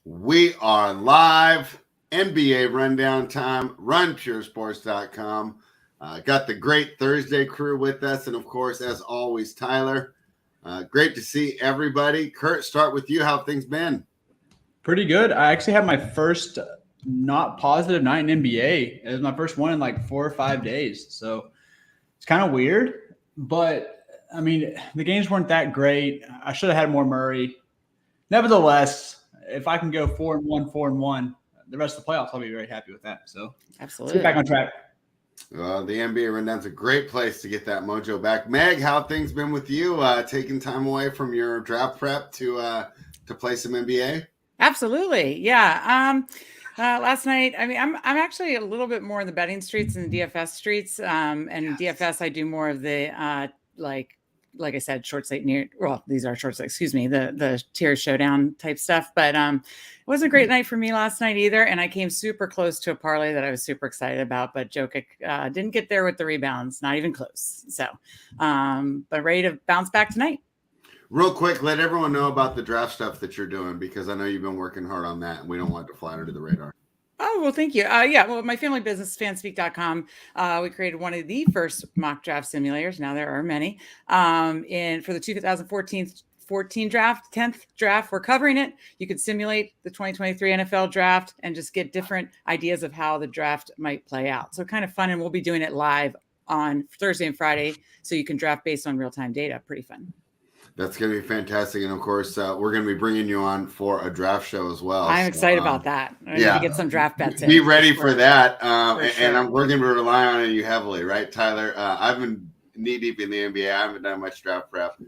We are live, NBA rundown time, runpuresports.com. Got the great Thursday crew with us. And of course, as always, Tyler. Great to see everybody. Kurt, start with you. How have things been? Pretty good. I actually had my first not positive night in NBA. It was my first one in like 4 or 5 days. So it's kind of weird. But, I mean, the games weren't that great. I should have had more Murray. Nevertheless, if I can go 4-1, 4-1, the rest of the playoffs, I'll be very happy with that. So absolutely, let's get back on track. The NBA rundown's a great place to get that mojo back. Meg, how have things been with you? Taking time away from your draft prep to play some NBA? Absolutely, yeah. Last night, I mean, I'm actually a little bit more in the betting streets than the DFS streets. And yes. DFS, I do more of the like I said, short slate these are short slate, excuse me, the tier showdown type stuff. But it wasn't a great night for me last night either. And I came super close to a parlay that I was super excited about, but Jokic didn't get there with the rebounds, not even close. So, but ready to bounce back tonight. Real quick, let everyone know about the draft stuff that you're doing, because I know you've been working hard on that and we don't want it to fly under the radar. Oh, well, thank you. Yeah, well, my family business, fanspeak.com, we created one of the first mock draft simulators. Now there are many. For the 2014 draft, 10th draft, we're covering it. You could simulate the 2023 NFL draft and just get different ideas of how the draft might play out. So kind of fun. And we'll be doing it live on Thursday and Friday. So you can draft based on real-time data. Pretty fun. That's going to be fantastic. And, of course, we're going to be bringing you on for a draft show as well. I'm excited about that. I need to get some draft bets in. Be ready for that. We're going to rely on you heavily, right, Tyler? I've been knee-deep in the NBA. I haven't done much draft prep.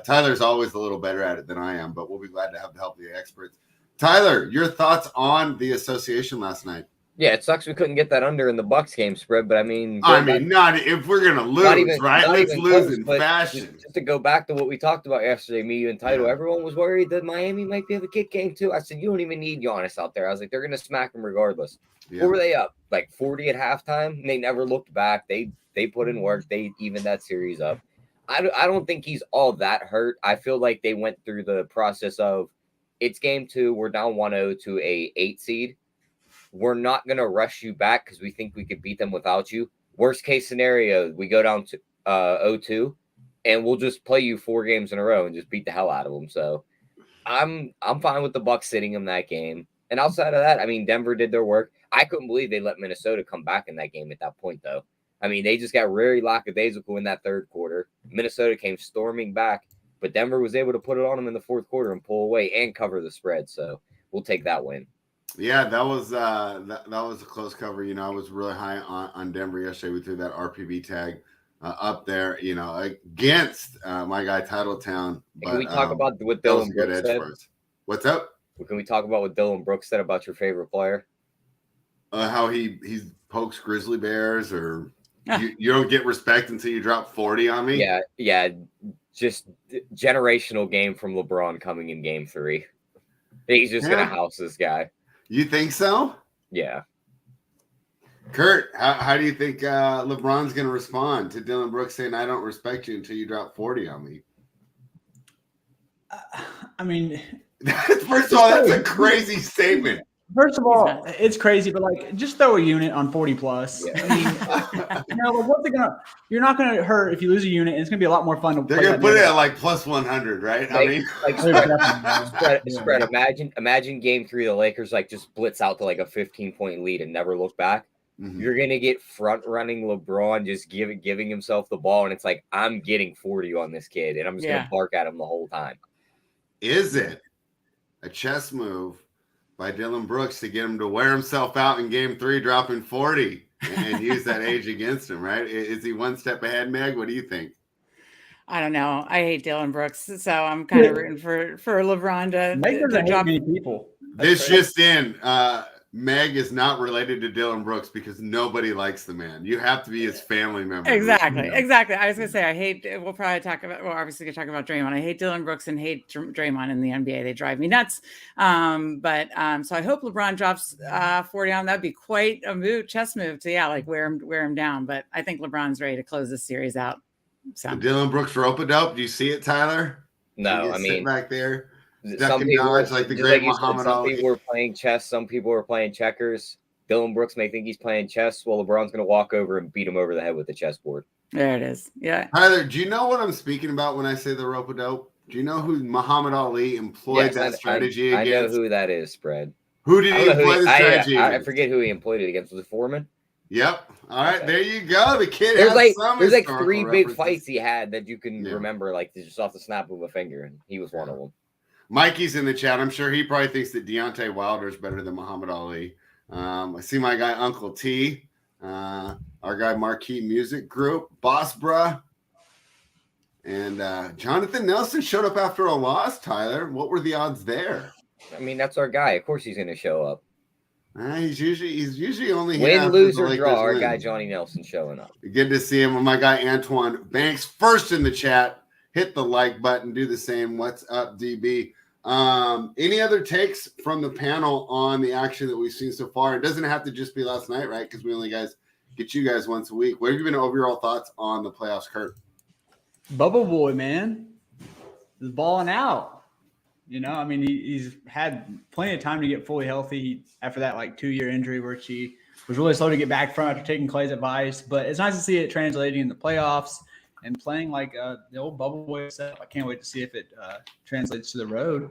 Tyler's always a little better at it than I am, but we'll be glad to have the help of the experts. Tyler, your thoughts on the association last night? Yeah, it sucks we couldn't get that under in the Bucks game spread, but not if we're gonna lose, right? Let's lose in fashion. Just to go back to what we talked about yesterday, me, you, and Title, everyone was worried that Miami might be able to kick game too. I said, you don't even need Giannis out there. I was like, they're gonna smack him regardless. Yeah. What were they up? Like 40 at halftime? And they never looked back. They put in work. They evened that series up. I don't think he's all that hurt. I feel like they went through the process of it's game 2. We're down 1-0 to a 8 seed. We're not going to rush you back because we think we could beat them without you. Worst case scenario, we go down to 0-2, and we'll just play you 4 games in a row and just beat the hell out of them. So I'm fine with the Bucks sitting in that game. And outside of that, I mean, Denver did their work. I couldn't believe they let Minnesota come back in that game at that point, though. I mean, they just got very lackadaisical in that third quarter. Minnesota came storming back, but Denver was able to put it on them in the fourth quarter and pull away and cover the spread. So we'll take that win. Yeah, that was that was a close cover. You know, I was really high on Denver yesterday. We threw that RPB tag up there, you know, against my guy Titletown. But, can we talk about what Dylan Brooks said? What's up? Can we talk about what Dylan Brooks said about your favorite player? How he pokes grizzly bears, or you don't get respect until you drop 40 on me? Yeah. Just generational game from LeBron coming in game 3. He's just going to house this guy. You think so? Yeah. Kurt, how do you think LeBron's going to respond to Dylan Brooks saying, I don't respect you until you drop 40 on me? I mean, first of all, that's a crazy statement. First of all, it's crazy, but like, just throw a unit on 40 plus. Yeah. I mean, you know, what's it gonna? You're not gonna hurt if you lose a unit. And it's gonna be a lot more fun to. They're gonna put it at like plus 100, right? Spread. Imagine game 3, the Lakers like just blitz out to like a 15-point lead and never look back. Mm-hmm. You're gonna get front running LeBron just giving himself the ball, and it's like, I'm getting 40 on this kid, and I'm just gonna bark at him the whole time. Is it a chess move by Dylan Brooks to get him to wear himself out in game 3, dropping 40 and use that age against him, right? Is he one step ahead, Meg? What do you think? I don't know. I hate Dylan Brooks, so I'm kind of rooting for LeBron to drop many people. This just in, Meg is not related to Dylan Brooks because nobody likes the man. You have to be his family member. Exactly. I was gonna say I hate. We'll probably talk about. Well, obviously, we're talking about Draymond. I hate Dylan Brooks and hate Draymond in the NBA. They drive me nuts. So I hope LeBron drops 40 on. That'd be quite a chess move to wear him down. But I think LeBron's ready to close this series out. So Dylan Brooks rope-a-dope. Do you see it, Tyler? No, I mean back there. Some people, like the great Muhammad some Ali. people are playing chess. Some people are playing checkers. Dylan Brooks may think he's playing chess, while LeBron's going to walk over and beat him over the head with the chessboard. there it is. Yeah. Tyler, do you know what I'm speaking about when I say the rope-a-dope? Do you know who Muhammad Ali employed that strategy against? I know who that is, Spread. Who did he employ the strategy I against? forget who he employed it against. Was it Foreman? Yep. All right, there you go. The kid There's has like some 3 big references. fights he had that you can remember, like just off the snap of a finger, and he was one of them. Mikey's in the chat. I'm sure he probably thinks that Deontay Wilder is better than Muhammad Ali. I see my guy Uncle T, our guy Marquee Music Group, Boss Bruh, and Jonathan Nelson showed up after a loss. Tyler, what were the odds there? I mean, that's our guy. Of course, he's going to show up. He's usually only win, lose, or draw. Our guy Johnny Nelson showing up. Good to see him. My guy Antoine Banks first in the chat. Hit the like button. Do the same. What's up, DB? Any other takes from the panel on the action that we've seen so far? It doesn't have to just be last night, right? Because we only get you guys once a week. What have you been overall thoughts on the playoffs, Kurt? Bubble boy, man, is balling out. You know, I mean, he's had plenty of time to get fully healthy after that 2-year injury, where he was really slow to get back from after taking Clay's advice. But it's nice to see it translating in the playoffs and playing like the old bubble boy setup. I can't wait to see if it translates to the road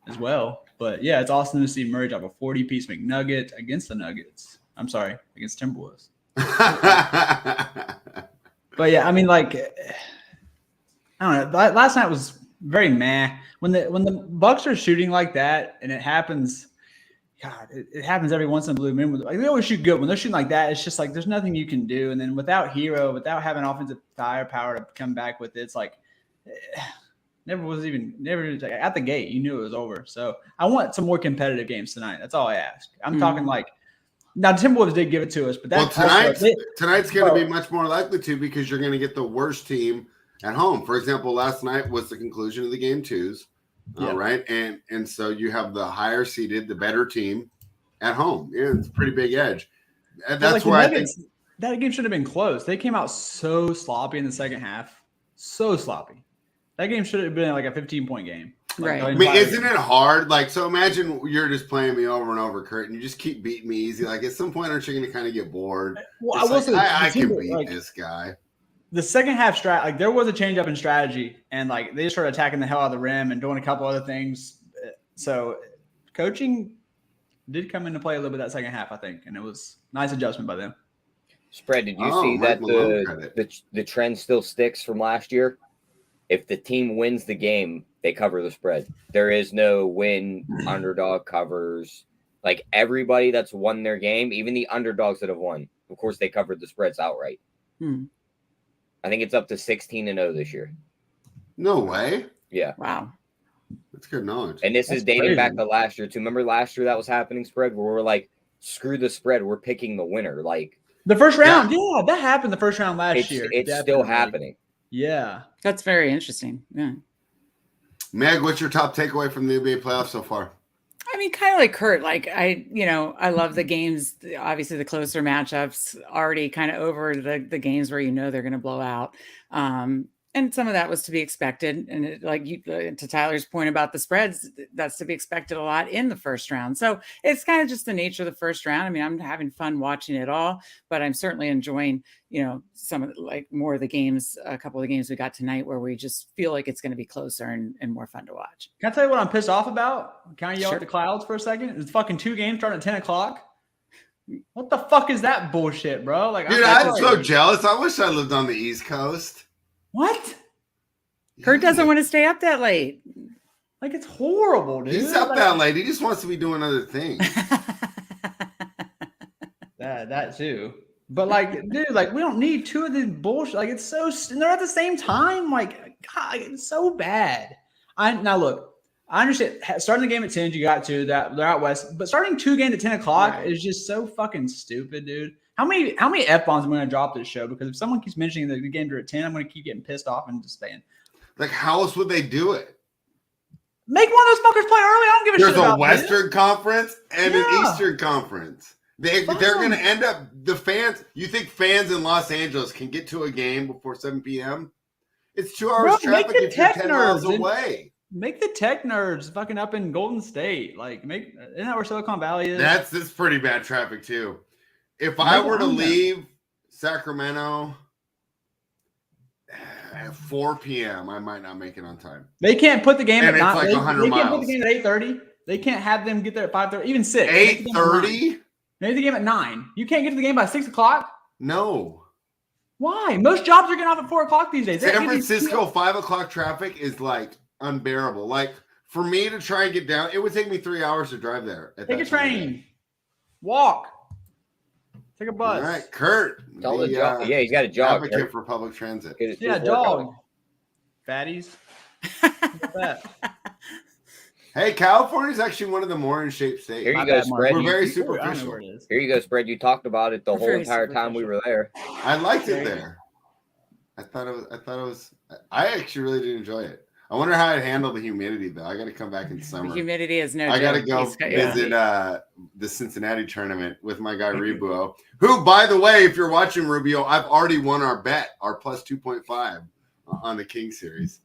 as well. But yeah, it's awesome to see Murray drop a 40-piece McNugget against the Nuggets. I'm sorry, against Timberwolves. But yeah, I mean, I don't know. Last night was very meh. When the Bucks are shooting like that, and it happens, God, it happens every once in a blue moon. They always shoot good. When they're shooting like that, it's just there's nothing you can do. And then without Hero, without having offensive firepower to come back with it, it's never at the gate. You knew it was over. So I want some more competitive games tonight. That's all I ask. I'm talking now Timberwolves did give it to us, but that's tonight's going to be much more likely to, because you're going to get the worst team at home. For example, last night was the conclusion of the game twos, right? And so you have the higher seeded, the better team at home. Yeah, it's a pretty big edge. And that's why I think that game should have been close. They came out so sloppy in the second half, so sloppy. That game should have been a 15-point game. Right. I mean, isn't it hard? So imagine you're just playing me over and over, Kurt, and you just keep beating me easy. At some point, aren't you going to kind of get bored? Well, I will say I can beat this guy. The second half there was a change up in strategy, and they just started attacking the hell out of the rim and doing a couple other things. So coaching did come into play a little bit that second half, I think, and it was a nice adjustment by them. Spread, did you see that the trend still sticks from last year? If the team wins the game, they cover the spread. There is no win, underdog covers. Everybody that's won their game, even the underdogs that have won, of course, they covered the spreads outright. I think it's up to 16-0 this year. No way. Yeah. Wow. That's good knowledge. And this is dating back to last year too. Remember last year that was happening, Spread, where we're screw the spread. We're picking the winner. The first round. Yeah, that happened the first round last year. It's still happening. Yeah. That's very interesting. Yeah. Meg, what's your top takeaway from the NBA playoffs so far? I mean, kind of like Kurt, I love the games, obviously the closer matchups, already kind of over the games where they're going to blow out. And some of that was to be expected. And to Tyler's point about the spreads, that's to be expected a lot in the first round. So it's kind of just the nature of the first round. I mean, I'm having fun watching it all, but I'm certainly enjoying, some of more of the games, a couple of the games we got tonight where we just feel like it's going to be closer and more fun to watch. Can I tell you what I'm pissed off about? Can I yell at the clouds for a second? It's fucking 2 games starting at 10 o'clock. What the fuck is that bullshit, bro? Dude, I'm so jealous. I wish I lived on the East Coast. What? Kurt doesn't want to stay up that late. It's horrible, dude. He's up that late. He just wants to be doing other things. that too. But dude, we don't need 2 of these bullshit. And they're at the same time. God, it's so bad. Now look, I understand starting the game at 10, you got to that they're out west, but starting 2 games at 10 o'clock is just so fucking stupid, dude. How many F-bombs am I going to drop this show? Because if someone keeps mentioning that the games are at 10, I'm going to keep getting pissed off and just saying. Like, how else would they do it? Make one of those fuckers play early. I don't give a shit about There's a Western Conference and an Yeah. Eastern Conference. They're going to end up, the fans, you think fans in Los Angeles can get to a game before 7 p.m.? It's 2 hours traffic if you're 10 miles away. Make the tech nerds fucking up in Golden State. Like, isn't that where Silicon Valley is? That's pretty bad traffic, too. If I were to leave Sacramento at 4 p.m., I might not make it on time. They can't put the game And at it's 9. like 100 They miles. can't put the game at 8:30. They can't have them get there at 5:30, even 6. 8:30? Maybe the game at 9. You can't get to the game by 6 o'clock? No. Why? Most jobs are getting off at 4 o'clock these days. San Francisco 5 o'clock traffic is like unbearable. Like, for me to try and get down, it would take me 3 hours to drive there. Take a train. Walk. Take a bus. All right, Kurt. He's got a job. Advocate for public transit. Yeah, dog. Fatties. Hey, California's actually one of the more in shape states. Here you go, Spread. We're very I don't know superficial. where it is. Here you go, Spread. You talked about it the whole entire time we were there. I liked it there. I actually really did enjoy it. I wonder how I'd handle the humidity, though. I got to come back in summer. The humidity is no I got to go visit the Cincinnati tournament with my guy Rubio, who, by the way, if you're watching Rubio, I've already won our bet, our plus 2.5 on the King series.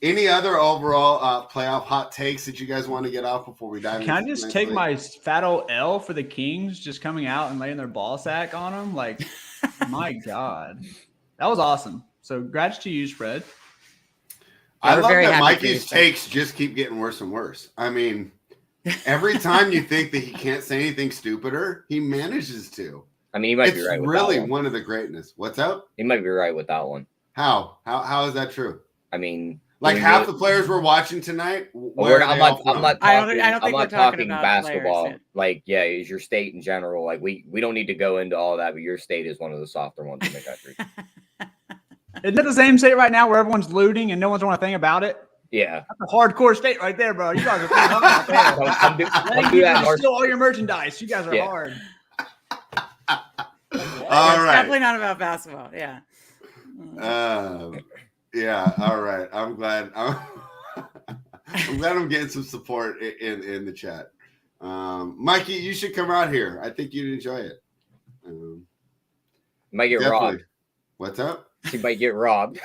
Any other overall playoff hot takes that you guys want to get off before we dive into Can I just take my fat old L for the Kings just coming out and laying their ball sack on them? Like, my God. That was awesome. So, congrats to you, Spread. I love that Mikey's takes just keep getting worse and worse. I mean, every time you think that he can't say anything stupider, he manages to. I mean, he might be right with that one. It's really one of the greatness. What's up? He might be right with that one. How is that true? I mean, like half the players we're watching tonight. I'm not talking basketball. Players, like, is your state in general. Like, we don't need to go into all that, but your state is one of the softer ones in the country. Isn't it the same state right now where everyone's looting and no one's doing a thing about it? Yeah. That's a hardcore state right there, bro. You guys are pretty hard out there. Come do that. Steal all your merchandise. You guys are hard. All right. Definitely not about basketball. Yeah. Yeah. All right. I'm glad. I'm glad I'm getting some support in the chat. Mikey, you should come out here. I think you'd enjoy it. Might get robbed. What's up? He might get robbed.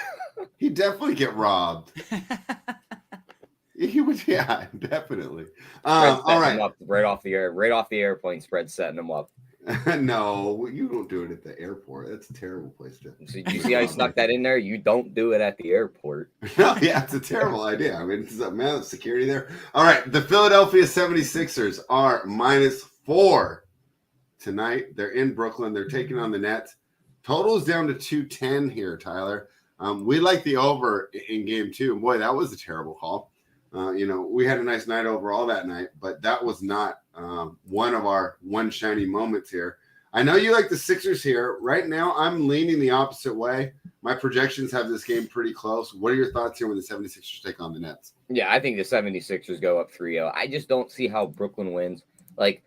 He'd definitely get robbed. He would, yeah, definitely. All right. Right off the airplane, Spread setting him up. No, you don't do it at the airport. That's a terrible place to. So you see how you snuck that in there? You don't do it at the airport. No, yeah, it's a terrible idea. I mean, it's a man of security there. All right, the Philadelphia 76ers are -4 tonight. They're in Brooklyn. They're taking on the Nets. Total is down to 210 here, Tyler. We like the over in game 2. Boy, that was a terrible call. We had a nice night overall that night, but that was not one of our one shiny moments here. I know you like the Sixers here. Right now, I'm leaning the opposite way. My projections have this game pretty close. What are your thoughts here when the 76ers take on the Nets? Yeah, I think the 76ers go up 3-0. I just don't see how Brooklyn wins. Like,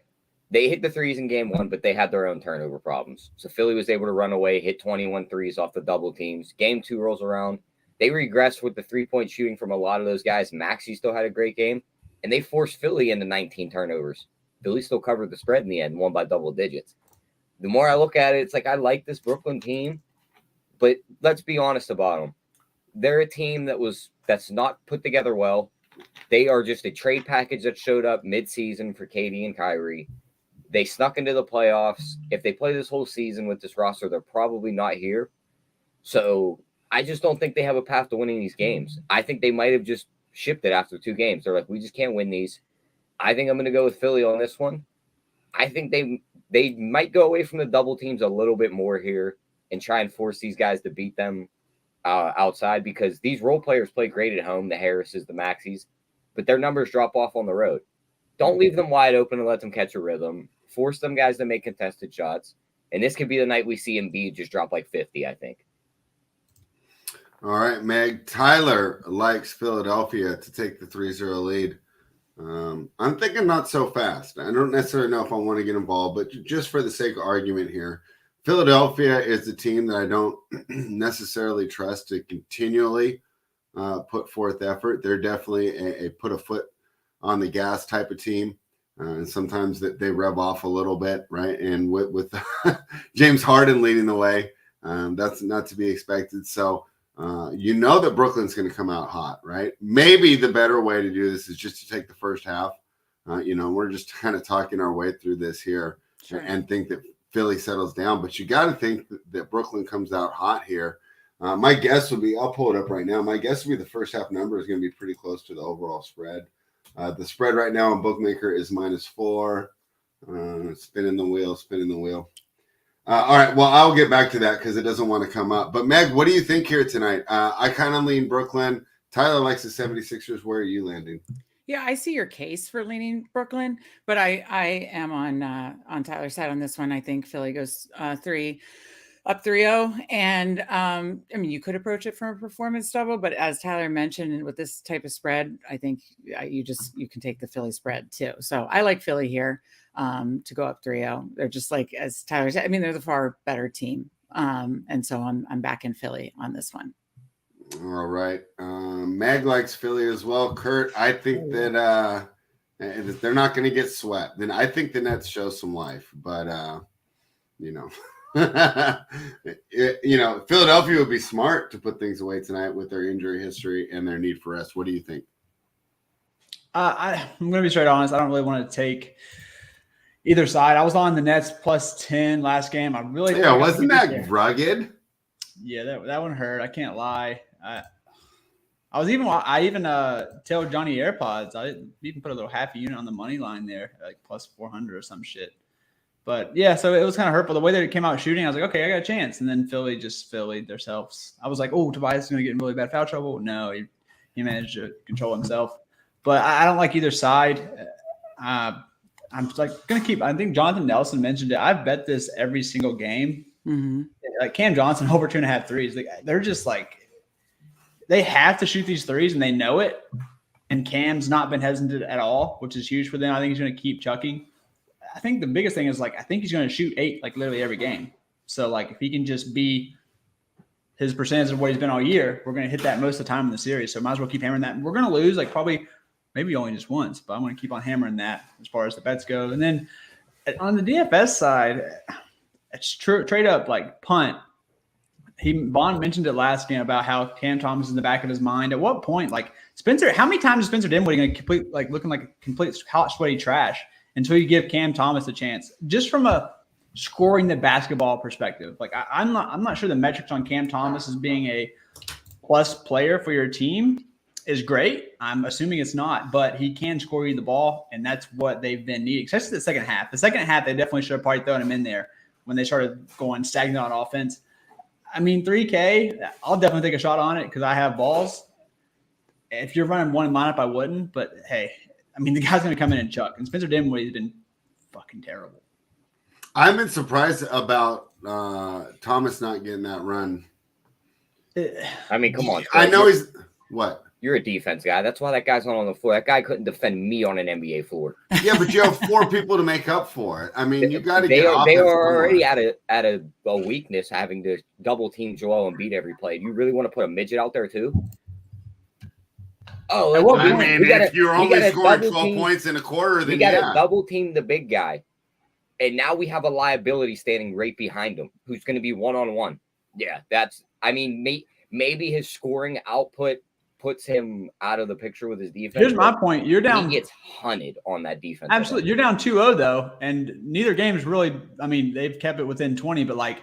they hit the threes in game 1, but they had their own turnover problems. So Philly was able to run away, hit 21 threes off the double teams. Game 2 rolls around. They regressed with the three-point shooting from a lot of those guys. Maxey still had a great game, and they forced Philly into 19 turnovers. Philly still covered the spread in the end, won by double digits. The more I look at it, it's like I like this Brooklyn team, but let's be honest about them. They're a team that's not put together well. They are just a trade package that showed up mid-season for KD and Kyrie. They snuck into the playoffs. If they play this whole season with this roster, they're probably not here. So I just don't think they have a path to winning these games. I think they might have just shipped it after 2 games. They're like, we just can't win these. I think I'm going to go with Philly on this one. I think they might go away from the double teams a little bit more here and try and force these guys to beat them outside, because these role players play great at home, the Harrises, the Maxies, but their numbers drop off on the road. Don't leave them wide open and let them catch a rhythm. Force them guys to make contested shots. And this could be the night we see Embiid just drop like 50, I think. All right, Meg. Tyler likes Philadelphia to take the 3-0 lead. I'm thinking not so fast. I don't necessarily know if I want to get involved, but just for the sake of argument here, Philadelphia is the team that I don't necessarily trust to continually put forth effort. They're definitely a put a foot on the gas type of team. And sometimes they rev off a little bit, right? And with James Harden leading the way, that's not to be expected. So you know that Brooklyn's going to come out hot, right? Maybe the better way to do this is just to take the first half. We're just kind of talking our way through this here and think that Philly settles down. But you got to think that Brooklyn comes out hot here. My guess would be, I'll pull it up right now. My guess would be the first half number is going to be pretty close to the overall spread. The spread right now on Bookmaker is -4. Spinning the wheel. All right, well, I'll get back to that because it doesn't want to come up. But, Meg, what do you think here tonight? I kind of lean Brooklyn. Tyler likes the 76ers. Where are you landing? Yeah, I see your case for leaning Brooklyn, but I am on Tyler's side on this one. I think Philly goes 3-0. And you could approach it from a performance double, but as Tyler mentioned, with this type of spread, I think you can take the Philly spread too. So I like Philly here to go up 3-0. They're just like, as Tyler said, they're the far better team. And so I'm back in Philly on this one. All right. Meg likes Philly as well. Kurt, I think that if they're not going to get swept, then I think the Nets show some life. But, Philadelphia would be smart to put things away tonight with their injury history and their need for rest. What do you think? I'm going to be straight honest. I don't really want to take either side. I was on the Nets +10 last game. I really wasn't that rugged? Yeah, that one hurt. I can't lie. I even tailored Johnny AirPods. I even put a little half a unit on the money line there, like +400 or some shit. But yeah, so it was kind of hurtful. The way that it came out shooting, I was like, okay, I got a chance. And then Philly just Phillied themselves. I was like, oh, Tobias is going to get in really bad foul trouble. No, he managed to control himself. But I don't like either side. I'm like going to keep. I think Jonathan Nelson mentioned it. I've bet this every single game. Mm-hmm. Like Cam Johnson over 2.5 threes. They're just like, they have to shoot these threes and they know it. And Cam's not been hesitant at all, which is huge for them. I think he's going to keep chucking. I think the biggest thing is I think he's going to shoot 8 literally every game. So if he can just be his percentage of what he's been all year, we're going to hit that most of the time in the series. So might as well keep hammering that. We're going to lose probably maybe only just once, but I'm going to keep on hammering that as far as the bets go. And then on the DFS side, it's trade up punt. Vaughn mentioned it last game about how Cam Thomas is in the back of his mind. At what point, Spencer? How many times is Spencer Dinwiddie going to complete looking like a complete hot sweaty trash until you give Cam Thomas a chance? Just from a scoring the basketball perspective, I'm not sure the metrics on Cam Thomas as being a plus player for your team is great. I'm assuming it's not, but he can score you the ball, and that's what they've been needing, especially the second half. The second half, they definitely should have probably thrown him in there when they started going stagnant on offense. 3K, I'll definitely take a shot on it because I have balls. If you're running one lineup, I wouldn't. But, hey, the guy's going to come in and chuck. And Spencer Dinwiddie's been fucking terrible. I've been surprised about Thomas not getting that run. Come on. I know he's – what? You're a defense guy. That's why that guy's not on the floor. That guy couldn't defend me on an NBA floor. Yeah, but you have 4 people to make up for it. You got to get offense. They are already at a weakness having to double team Joel and beat every play. You really want to put a midget out there too? Oh, if you're only scoring 12 points in a quarter, then we got to double team the big guy, and now we have a liability standing right behind him who's going to be one-on-one. Yeah, that's. Maybe his scoring output puts him out of the picture with his defense. Here's my point. You're down. He gets hunted on that defense. Absolutely. You're down 2-0 though. And neither game's really, they've kept it within 20, but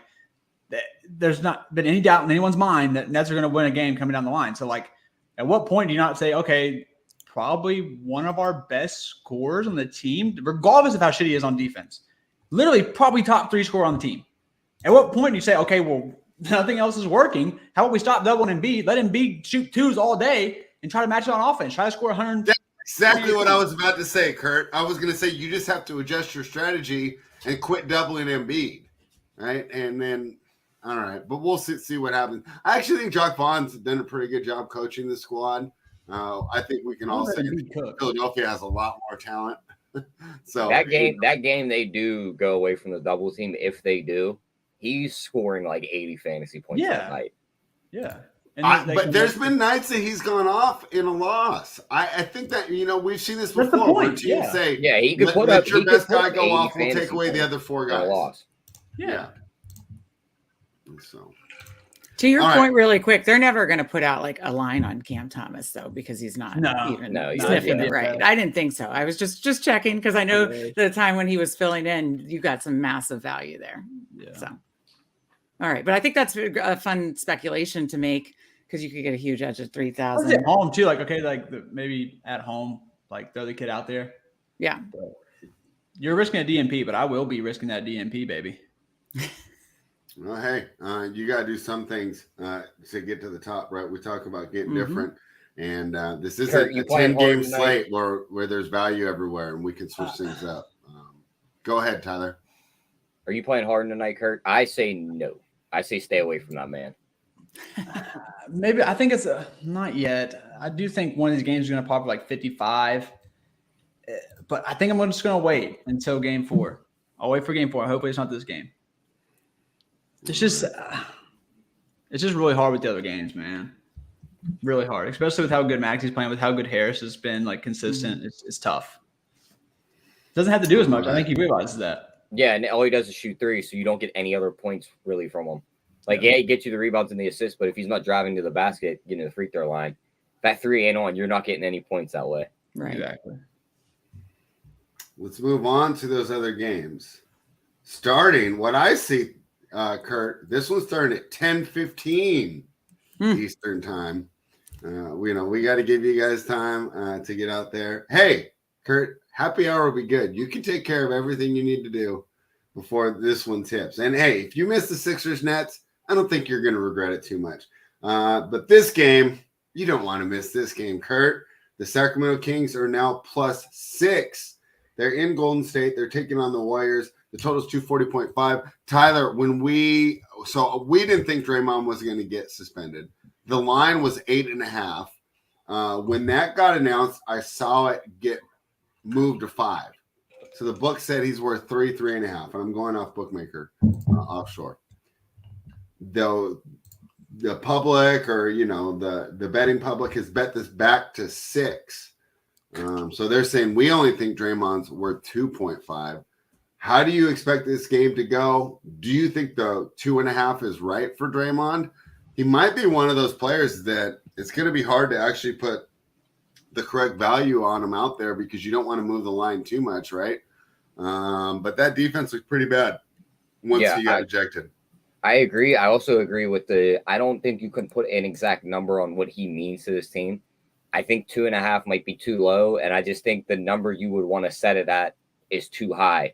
there's not been any doubt in anyone's mind that Nets are going to win a game coming down the line. So at what point do you not say, okay, probably one of our best scorers on the team, regardless of how shitty he is on defense, literally probably top 3 scorer on the team. At what point do you say, okay, well, nothing else is working. How about we stop doubling Embiid? Let Embiid shoot 2s all day and try to match it on offense. Try to score 100. That's exactly what I was about to say, Kurt. I was going to say you just have to adjust your strategy and quit doubling Embiid, right? And then All right, but we'll see what happens. I actually think Jock Vaughn's done a pretty good job coaching the squad. I think we can all say Philadelphia has a lot more talent. So that game they do go away from the double team. If they do, he's scoring like 80 fantasy points a night. Yeah. But there's been nights that he's gone off in a loss. I think that we've seen this That's before. the point. Where teams say, he could let your best guy go off. We'll take away the other 4 guys. Loss. Yeah. So, to your point, really quick, they're never going to put out like a line on Cam Thomas though, because he's not sniffing it right. I didn't think so. I was just checking because I know the time when he was filling in, you got some massive value there. Yeah. So, all right, but I think that's a fun speculation to make because you could get a huge edge at 3,000 at home too. Maybe at home, throw the kid out there. Yeah, but you're risking a DMP, but I will be risking that DMP, baby. Well, hey, you got to do some things to get to the top, right? We talk about getting different, and this isn't a 10-game slate where there's value everywhere, and we can switch things up. Go ahead, Tyler. Are you playing hard tonight, Kurt? I say no. I say stay away from that man. Maybe I think it's not yet. I do think one of these games is going to pop like 55, but I think I'm just going to wait until game 4. I'll wait for game 4. Hopefully, it's not this game. It's just really hard with the other games, man. Really hard, especially with how good Maxey's playing, with how good Harris has been consistent. It's tough. Doesn't have to do as much. I think he realizes that. Yeah, and all he does is shoot 3, so you don't get any other points really from him. He gets you the rebounds and the assists, but if he's not driving to the basket, getting to the free throw line, that 3 ain't on. You're not getting any points that way. Right. Exactly. Let's move on to those other games. Starting what I see. Kurt, this one's starting at 10:15 Eastern time. We got to give you guys time to get out there. Hey, Kurt, happy hour will be good. You can take care of everything you need to do before this one tips. And hey, if you miss the Sixers Nets, I don't think you're going to regret it too much. But this game, you don't want to miss this game, Kurt. The Sacramento Kings are now +6. They're in Golden State. They're taking on the Warriors. The total is 240.5. Tyler, we didn't think Draymond was going to get suspended. The line was 8.5. When that got announced, I saw it get moved to 5. So the book said he's worth 3.5, and I'm going off bookmaker offshore. Though the public or the betting public has bet this back to 6. So they're saying we only think Draymond's worth 2.5. How do you expect this game to go? Do you think the 2.5 is right for Draymond? He might be one of those players that it's going to be hard to actually put the correct value on him out there because you don't want to move the line too much, right? But that defense looked pretty bad once he got ejected. I agree. I also agree with I don't think you can put an exact number on what he means to this team. I think 2.5 might be too low, and I just think the number you would want to set it at is too high.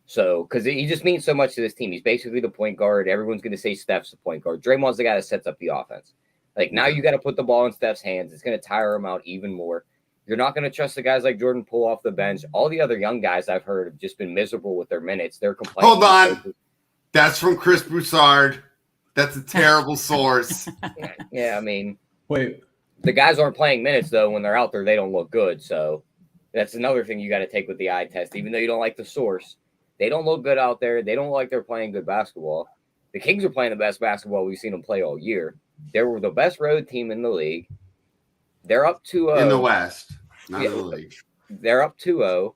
So, because he just means so much to this team. He's basically the point guard. Everyone's going to say Steph's the point guard. Draymond's the guy that sets up the offense. Now you got to put the ball in Steph's hands. It's going to tire him out even more. You're not going to trust the guys like Jordan Poole off the bench. All the other young guys I've heard have just been miserable with their minutes. They're complaining. Hold on. That's from Chris Broussard. That's a terrible source. Yeah, I mean. Wait. The guys aren't playing minutes, though. When they're out there, they don't look good. So that's another thing you got to take with the eye test. Even though you don't like the source, they don't look good out there. They don't look like they're playing good basketball. The Kings are playing the best basketball we've seen them play all year. They were the best road team in the league. They're up 2-0. In the West, not in the league. They're up 2-0.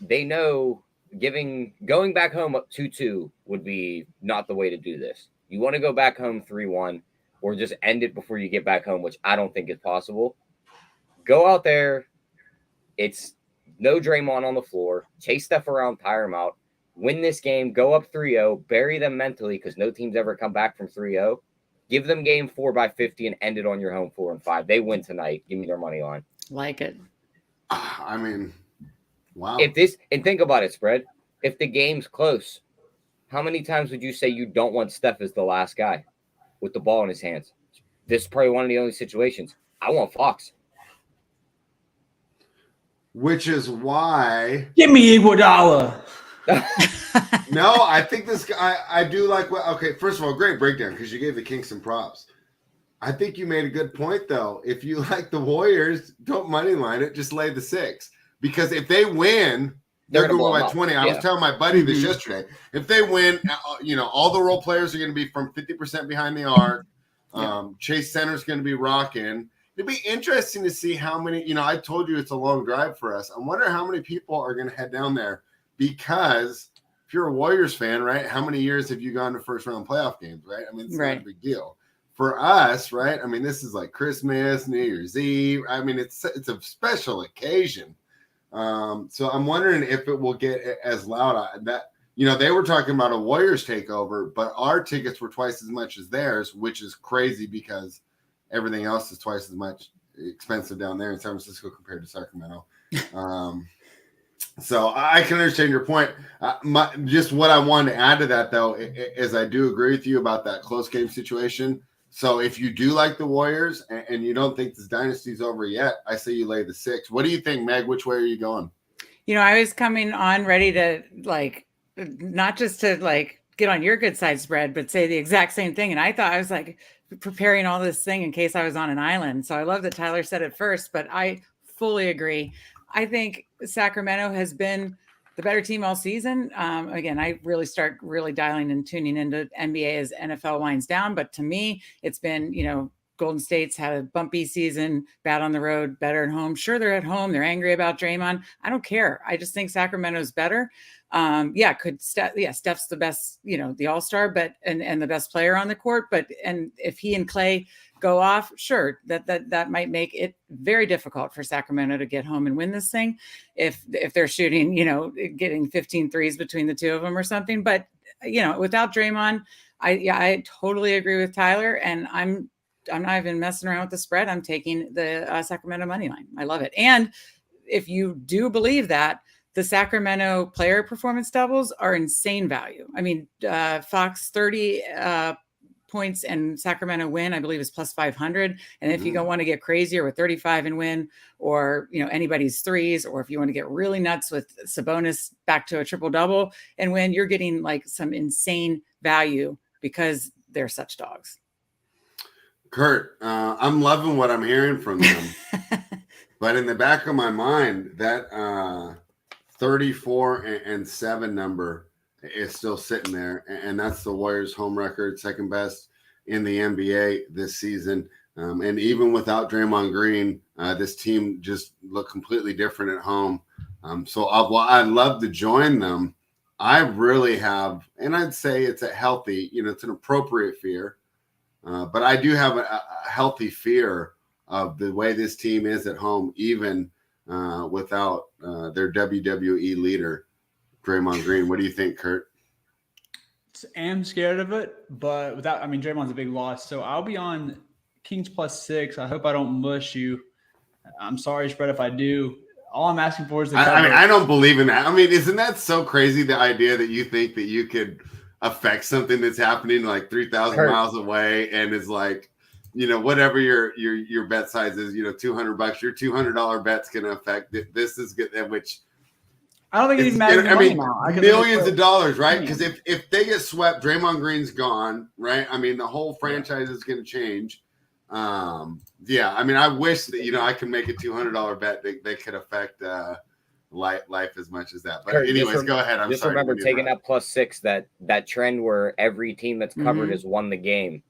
They know going back home up 2-2 would be not the way to do this. You want to go back home 3-1 or just end it before you get back home, which I don't think is possible. Go out there. It's no Draymond on the floor. Chase Steph around, tire him out. Win this game. Go up 3-0. Bury them mentally because no team's ever come back from 3-0. Give them game 4 by 50 and end it on your home 4-5. They win tonight. Give me their money line. Like it. I mean, wow. And think about it, spread. If the game's close, how many times would you say you don't want Steph as the last guy with the ball in his hands? This is probably one of the only situations. I want Fox. Which is why. Give me Iguodala. No, I think this guy. I do like what. Okay, first of all, great breakdown because you gave the Kings some props. I think you made a good point though. If you like the Warriors, don't money line it. Just lay the 6 because if they win, they're going to win by 20. I was telling my buddy this yesterday. If they win, all the role players are going to be from 50% behind the arc. Chase Center's going to be rocking. It'd be interesting to see how many. I told you it's a long drive for us. I wonder how many people are going to head down there because. If you're a Warriors fan, right? How many years have you gone to first round playoff games, right? I mean, it's not a big deal. For us, right? I mean, this is like Christmas, New Year's Eve. I mean, it's a special occasion. So I'm wondering if it will get as loud. They were talking about a Warriors takeover, but our tickets were twice as much as theirs, which is crazy because everything else is twice as much expensive down there in San Francisco compared to Sacramento. So I can understand your point. Just what I wanted to add to that, though, is I do agree with you about that close game situation. So if you do like the Warriors and you don't think this dynasty's over yet, I say you lay the 6. What do you think, Meg? Which way are you going? I was coming on ready to not just to get on your good side spread, but say the exact same thing. And I thought I was preparing all this thing in case I was on an island. So I love that Tyler said it first, but I fully agree. I think Sacramento has been the better team all season. Again, I really start dialing and tuning into NBA as NFL winds down. But to me, it's been, Golden State's had a bumpy season, bad on the road, better at home. Sure, they're at home. They're angry about Draymond. I don't care. I just think Sacramento's better. Steph's the best, the all-star, but and the best player on the court. And if he and Clay go off, sure, that might make it very difficult for Sacramento to get home and win this thing if they're shooting, getting 15 threes between the two of them or something. But without Draymond, I totally agree with Tyler, and I'm not even messing around with the spread. I'm taking the Sacramento money line. I love it. And if you do believe that, the Sacramento player performance doubles are insane value. I mean, Fox 30 points and Sacramento win, I believe, is plus 500. And if you don't want to get crazier with 35 and win, or anybody's threes, or if you want to get really nuts with Sabonis back to a triple double and win, you're getting some insane value because they're such dogs. Kurt, I'm loving what I'm hearing from them, but in the back of my mind, that 34-7 number is still sitting there, and that's the Warriors' home record, second best in the NBA this season. And even without Draymond Green, this team just looked completely different at home. So I'd love to join them. I really have, and I'd say it's a healthy, it's an appropriate fear, but I do have a healthy fear of the way this team is at home, even without their WWE leader, Draymond Green. What do you think, Kurt? I'm scared of it, but Draymond's a big loss. So I'll be on Kings plus 6. I hope I don't mush you. I'm sorry, spread, if I do. All I'm asking for is the cover. I don't believe in that. I mean, isn't that so crazy, the idea that you think that you could affect something that's happening 3,000 miles away, and is whatever your bet size is, $200, your $200 bet's going to affect it. This is good, which I don't think it even matters. Millions of dollars, right? Because if they get swept, Draymond Green's gone, right? I mean, the whole franchise is going to change. I wish that I could make a $200 bet that could affect life as much as that. But Kurt, anyways, go ahead. I'm sorry. Remember taking that plus 6, that trend where every team that's covered has won the game.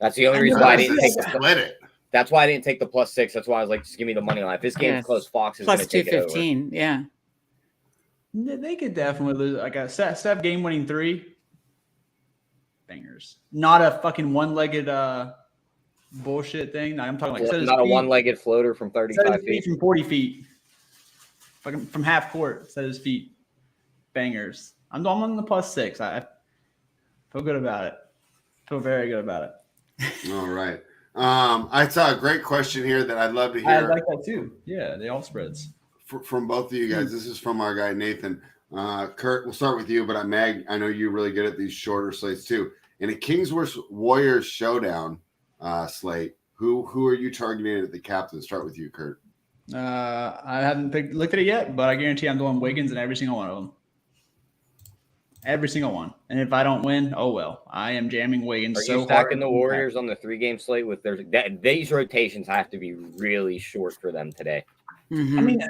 That's the only reason why I didn't take it. That's why I didn't take the plus 6. That's why I was like, just give me the money line. If this game's close, Fox is plus 215. Yeah. They could definitely lose. A Steph game-winning 3. Bangers. Not a fucking one-legged bullshit thing. I'm talking not a one-legged floater from 35 feet. From 40 feet. Fucking from half court, set his feet. Bangers. I'm on the plus 6. I feel good about it. Feel very good about it. All right. I saw a great question here that I'd love to hear. I like that too. Yeah, they all spreads. From both of you guys. This is from our guy Nathan. Kurt, we'll start with you, but Meg, I know you're really good at these shorter slates too. In a Kings vs. Warriors showdown slate, who are you targeting at the captain? Start with you, Kurt. I haven't looked at it yet, but I guarantee I'm going Wiggins in every single one of them. every single one. And if I don't win, oh well. I am jamming Wiggins. Are so you hard. stacking the Warriors on the 3-game slate with these rotations have to be really short for them today? Mhm. I mean,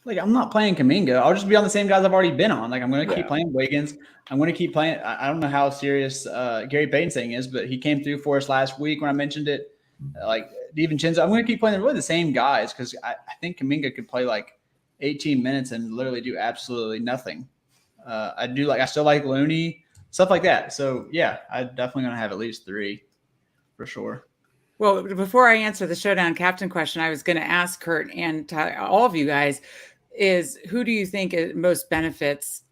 like I'm not playing Kuminga. I'll just be on the same guys I've already been on. Like I'm going to keep playing Wiggins. I'm going to keep playing. I don't know how serious Gary Payton's thing is, but he came through for us last week when I mentioned it. Like DiVincenzo, I'm going to keep playing really the same guys because I think Kuminga could play like 18 minutes and literally do absolutely nothing. I still like Looney, stuff like that. So yeah, I'm definitely going to have at least 3 for sure. Well, before I answer the showdown captain question, I was going to ask Kurt and all of you guys is who do you think most benefits,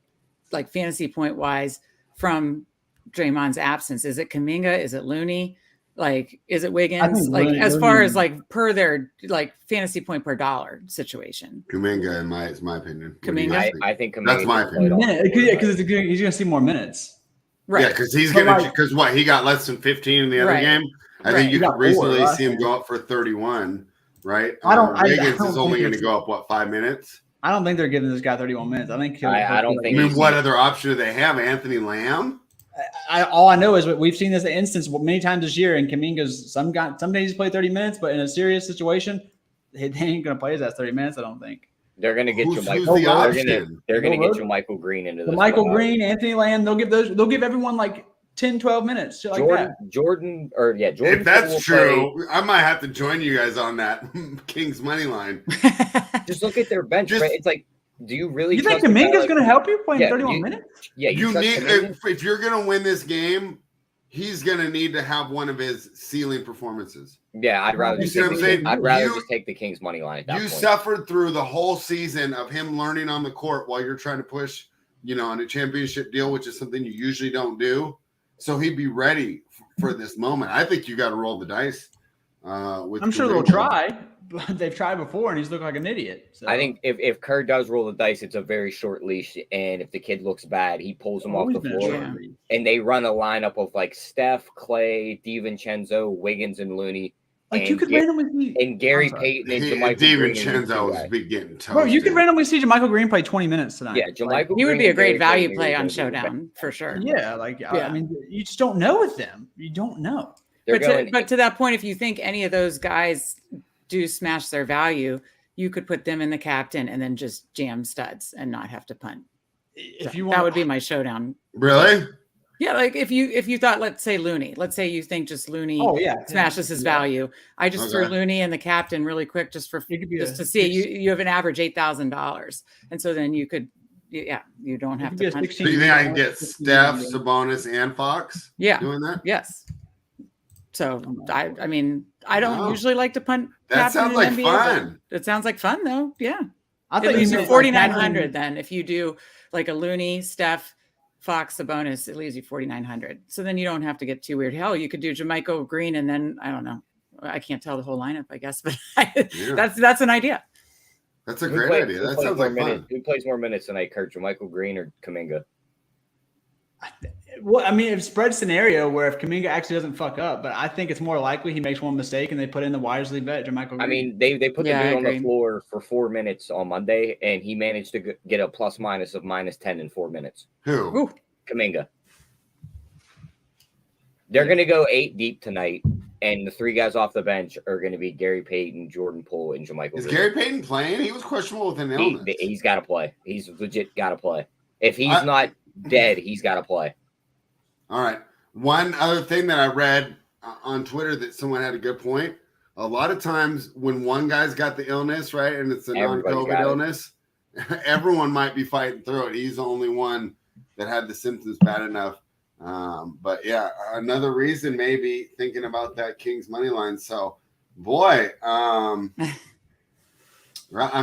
like fantasy point wise, from Draymond's absence? Is it Kuminga? Is it Looney? Like, is it Wiggins? Like, Looney, as far as like per their like fantasy point per dollar situation. Kuminga, is my opinion. Kuminga? I think Kuminga That's my opinion. Because he's going to see more minutes. Right. Yeah, because he's going to, because what, he got less than 15 in the other game? I think you could recently see him go up for 31, right? Wiggins is only going to go up, what, 5 minutes? I don't think they're giving this guy 31 minutes. I think I don't think. I mean, what other option do they have? Anthony Lamb? All I know is we've seen this instance many times this year, and Kuminga's some days he's played 30 minutes, but in a serious situation, they ain't going to play his ass 30 minutes. I don't think they're going to get you Michael. They're going to get you Michael Green into this. Michael Green, Anthony Lamb. They'll give everyone like 10, 12 minutes. Jordan. If that's true, I might have to join you guys on that Kings money line. Just look at their bench. Right? It's like, do you really? You think Kuminga's going to help you playing 31 minutes? Yeah, you need if you're going to win this game, he's going to need to have one of his ceiling performances. Yeah, I'd rather just take the Kings money line at that point. Suffered through the whole season of him learning on the court while you're trying to push, on a championship deal, which is something you usually don't do. So he'd be ready for this moment. I think you got to roll the dice. I'm sure they'll try, but they've tried before, and he's looked like an idiot. So. I think if Kerr does roll the dice, it's a very short leash, and if the kid looks bad, he pulls him off the floor, and they run a lineup of like Steph, Clay, DiVincenzo, Wiggins, and Looney. Like you could randomly see Gary Payton and JaMychal DiVincenzo is be getting toasted. Bro, you could randomly see JaMychal Green play 20 minutes tonight. Yeah, JaMychal Green. He would be a great value play on Showdown for sure. Yeah, I mean, you just don't know with them. You don't know. But to that point, if you think any of those guys do smash their value, you could put them in the captain and then just jam studs and not have to punt. That would be my showdown. Really? Yeah, like if you thought, let's say Looney, let's say you think just Looney smashes his value. I just threw Looney and the captain really quick just to see you have an average $8,000, and so then you could you don't have to punch. So you think I can get Steph, Sabonis, and Fox? Yeah, doing that. Yes. So I mean I don't usually like to punt. That sounds like NBA, fun. It sounds like fun though. Yeah, I think it leaves you 4,900 then if you do like a Looney, Steph, Fox, Sabonis, it leaves you 4,900. So then you don't have to get too weird. Hell, you could do JaMychal Green and then I don't know. I can't tell the whole lineup, I guess, but that's an idea. That's a great idea. That sounds like fun. Who plays more minutes tonight, Kurt? JaMychal Green or Kuminga? Well, I mean, it's spread scenario where if Kuminga actually doesn't fuck up, but I think it's more likely he makes one mistake and they put in the wisely bet JaMychal Green. I mean, they put the dude on the floor for 4 minutes on Monday, and he managed to get a plus minus of -10 in 4 minutes. Who? Kuminga. They're going to go 8 deep tonight, and the 3 guys off the bench are going to be Gary Payton, Jordan Poole, and JaMychal Green. Is Gary Payton playing? He was questionable with an illness. He's got to play. He's legit got to play. If he's not dead, he's got to play. All right. One other thing that I read on Twitter that someone had a good point. A lot of times when one guy's got the illness, right, and it's a non-COVID illness, everyone might be fighting through it. He's the only one that had the symptoms bad enough. But yeah, another reason maybe thinking about that Kings money line. So, boy, I've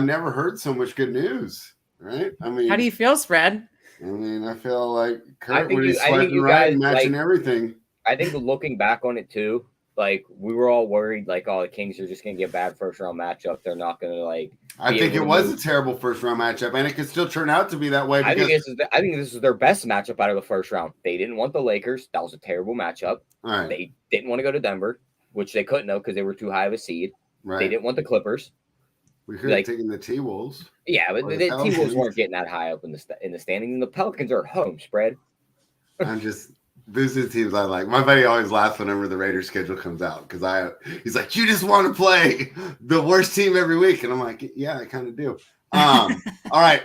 never heard so much good news, right? I mean, how do you feel, Spread? I mean, I feel like Kurt when he's swiping right and matching everything. I think looking back on it too, like we were all worried, like, oh, the Kings are just gonna get bad first round matchup. They're not gonna like. I think it was a terrible first round matchup, and it could still turn out to be that way. I think this is their best matchup out of the first round. They didn't want the Lakers. That was a terrible matchup. All right. They didn't want to go to Denver, which they couldn't know because they were too high of a seed. Right. They didn't want the Clippers. We could have taken the T-Wolves. Yeah, but Or the the T-Wolves Pelicans. weren't getting that high up in the standing, and the Pelicans are home spread. These are the teams I like. My buddy always laughs whenever the Raiders schedule comes out because he's like, you just want to play the worst team every week. And I'm like, yeah, I kind of do. All right.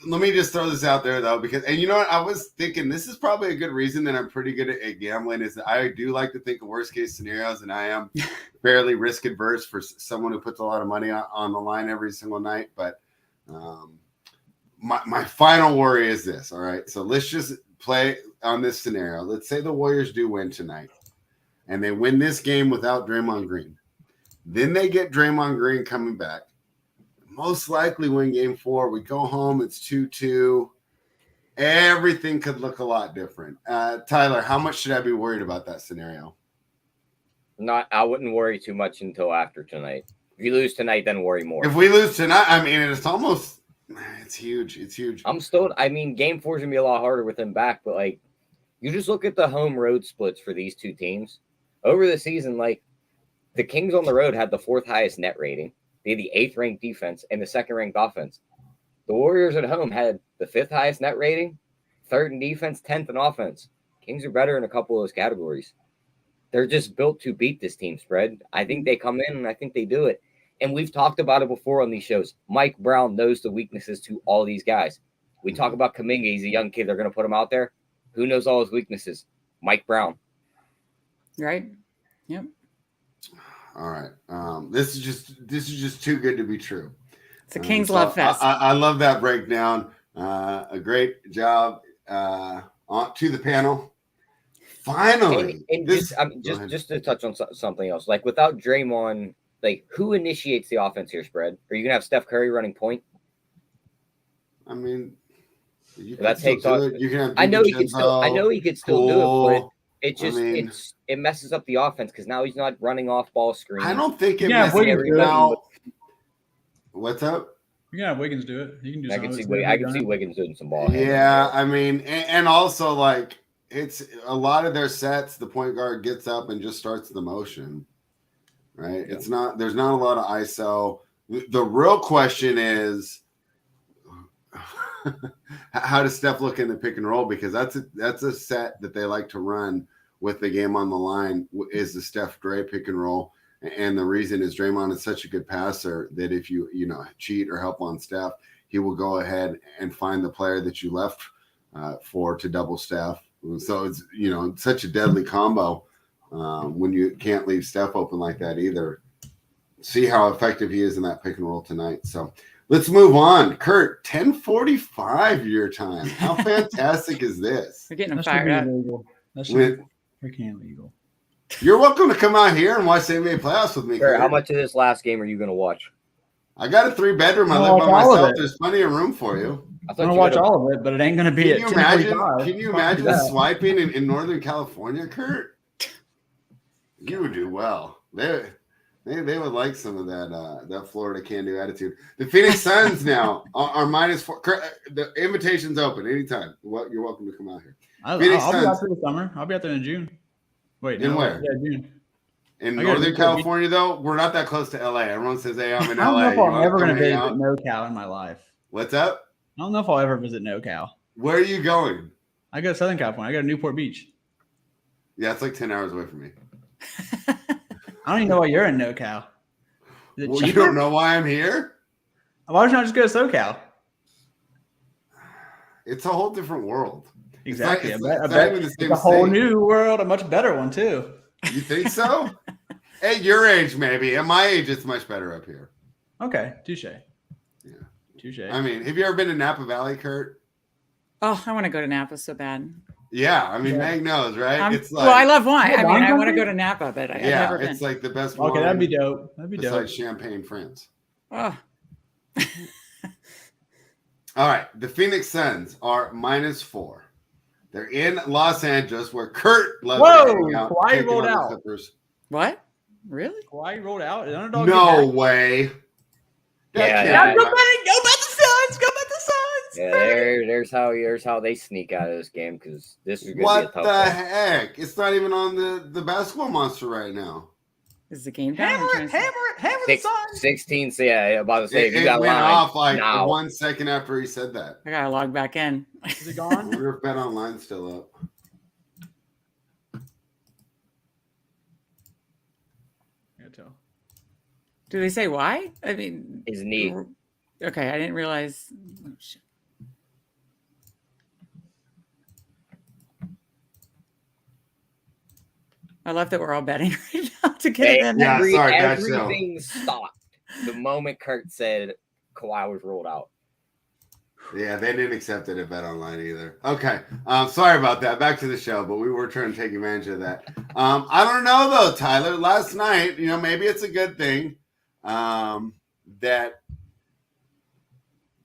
Let me just throw this out there though, because, and you know what? I was thinking this is probably a good reason that I'm pretty good at gambling is that I do like to think of worst case scenarios, and I am fairly risk adverse for someone who puts a lot of money on the line every single night. But my final worry is this. All right. So let's just play on this scenario. Let's say the Warriors do win tonight and they win this game without Draymond Green. Then they get Draymond Green coming back. Most likely win game 4. We go home. It's 2-2. Everything could look a lot different. Tyler, how much should I be worried about that scenario? I wouldn't worry too much until after tonight. If you lose tonight, then worry more. If we lose tonight, I mean, it's huge. It's huge. Game 4 is going to be a lot harder with him back, but like, you just look at the home road splits for these two teams over the season. Like, the Kings on the road had the 4th highest net rating. They had the 8th ranked defense and the 2nd ranked offense. The Warriors at home had the 5th highest net rating, 3rd in defense, 10th in offense. Kings are better in a couple of those categories. They're just built to beat this team spread. I think they come in and I think they do it. And we've talked about it before on these shows. Mike Brown knows the weaknesses to all these guys. We talk about Kuminga. He's a young kid. They're going to put him out there. Who knows all his weaknesses? Mike Brown. Right. Yep. All right. This is just too good to be true. It's a Kings love fest. I love that breakdown. A great job to the panel. Finally. And just to touch on something else, like without Draymond, like who initiates the offense here, spread? Are you gonna have Steph Curry running point? I mean, that takes off. You can have I know he could still do it, but it just it messes up the offense because now he's not running off ball screens. I don't think it messes up. What's up? You can have Wiggins do it. You can do. I can see Wiggins doing some ball. Yeah, I mean, and also like it's a lot of their sets. The point guard gets up and just starts the motion. Right? Yeah. There's not a lot of ISO. The real question is how does Steph look in the pick and roll? Because that's a set that they like to run with the game on the line is the Steph Dre pick and roll. And the reason is Draymond is such a good passer that if you cheat or help on Steph, he will go ahead and find the player that you left to double Steph. So it's such a deadly combo. When you can't leave Steph open like that either. See how effective he is in that pick and roll tonight. So let's move on. Kurt, 10:45 your time. How fantastic is this? We're getting him fired up. That's freaking illegal. You're welcome to come out here and watch the NBA playoffs with me. Kurt, how much of this last game are you going to watch? I got a 3-bedroom. I live by myself. There's plenty of room for you. I'm going to watch all of it, but it ain't going to be at 10:45. Can you imagine swiping in Northern California, Kurt? You would do well. They would like some of that Florida can-do attitude. The Phoenix Suns now are -4. The invitation's open anytime. You're welcome to come out here. I'll be out there this summer. I'll be out there in June. Wait, where? Yeah, June. In Northern California, though, we're not that close to LA. Everyone says, "Hey, I'm in LA." I don't know if I'm ever going to visit NoCal in my life. What's up? I don't know if I'll ever visit NoCal. Where are you going? I go to Southern California. I go to Newport Beach. Yeah, it's like 10 hours away from me. I don't even know why you're in NoCal. You don't know why I'm here? Why would you not just go to SoCal? It's a whole different world. Exactly. I bet it's a whole new world, a much better one too. You think so? At your age, maybe. At my age, it's much better up here. Okay, touche. Yeah, touche. I mean, have you ever been to Napa Valley, Kurt? Oh, I want to go to Napa so bad. Yeah, I mean, Meg knows, right? It's like, well, I love wine. I mean, I want to go to Napa, but I've never been. It's like the best wine. Okay, that'd be dope. That'd be dope. Like Champagne, France. Oh. All right, the Phoenix Suns are -4. They're in Los Angeles, where Kurt loves to hang out. Kawhi rolled out. Clippers. What? Really? Kawhi rolled out? No way. Yeah. Go bet the Suns. Go bet the Suns. Yeah, there's how they sneak out of this game because this is going to be a tough What the heck? It's not even on the basketball monster right now. Is the game down? Hammer the Suns. 16. So yeah, about to say, if you It got went line off like now. 1 second after he said that. I gotta log back in. Is it I gone? wonder if Bet Online's still up. Can't tell. Do they say why? I mean, His knee. Okay, I didn't realize. Oh, shit. I love that we're all betting right now to get it in. Yeah, sorry, guys, everything stopped the moment Kurt said Kawhi was rolled out. Yeah, they didn't accept it at Bet Online either. Okay, sorry about that. Back to the show, but we were trying to take advantage of that. I don't know though, Tyler. Last night, maybe it's a good thing that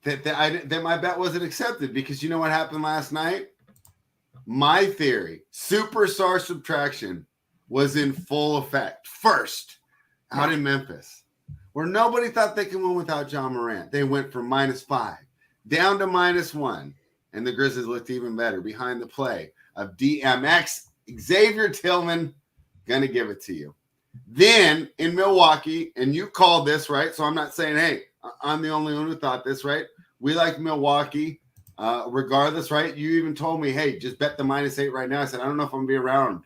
my bet wasn't accepted, because you know what happened last night? My theory, superstar subtraction, was in full effect. First, out in Memphis, where nobody thought they could win without John Morant. They went from -5 down to -1, and the Grizzlies looked even better behind the play of DMX. Xavier Tillman, gonna give it to you. Then in Milwaukee, and you called this, right? So I'm not saying, hey, I'm the only one who thought this, right? We like Milwaukee regardless, right? You even told me, hey, just bet the -8 right now. I said, I don't know if I'm going to be around.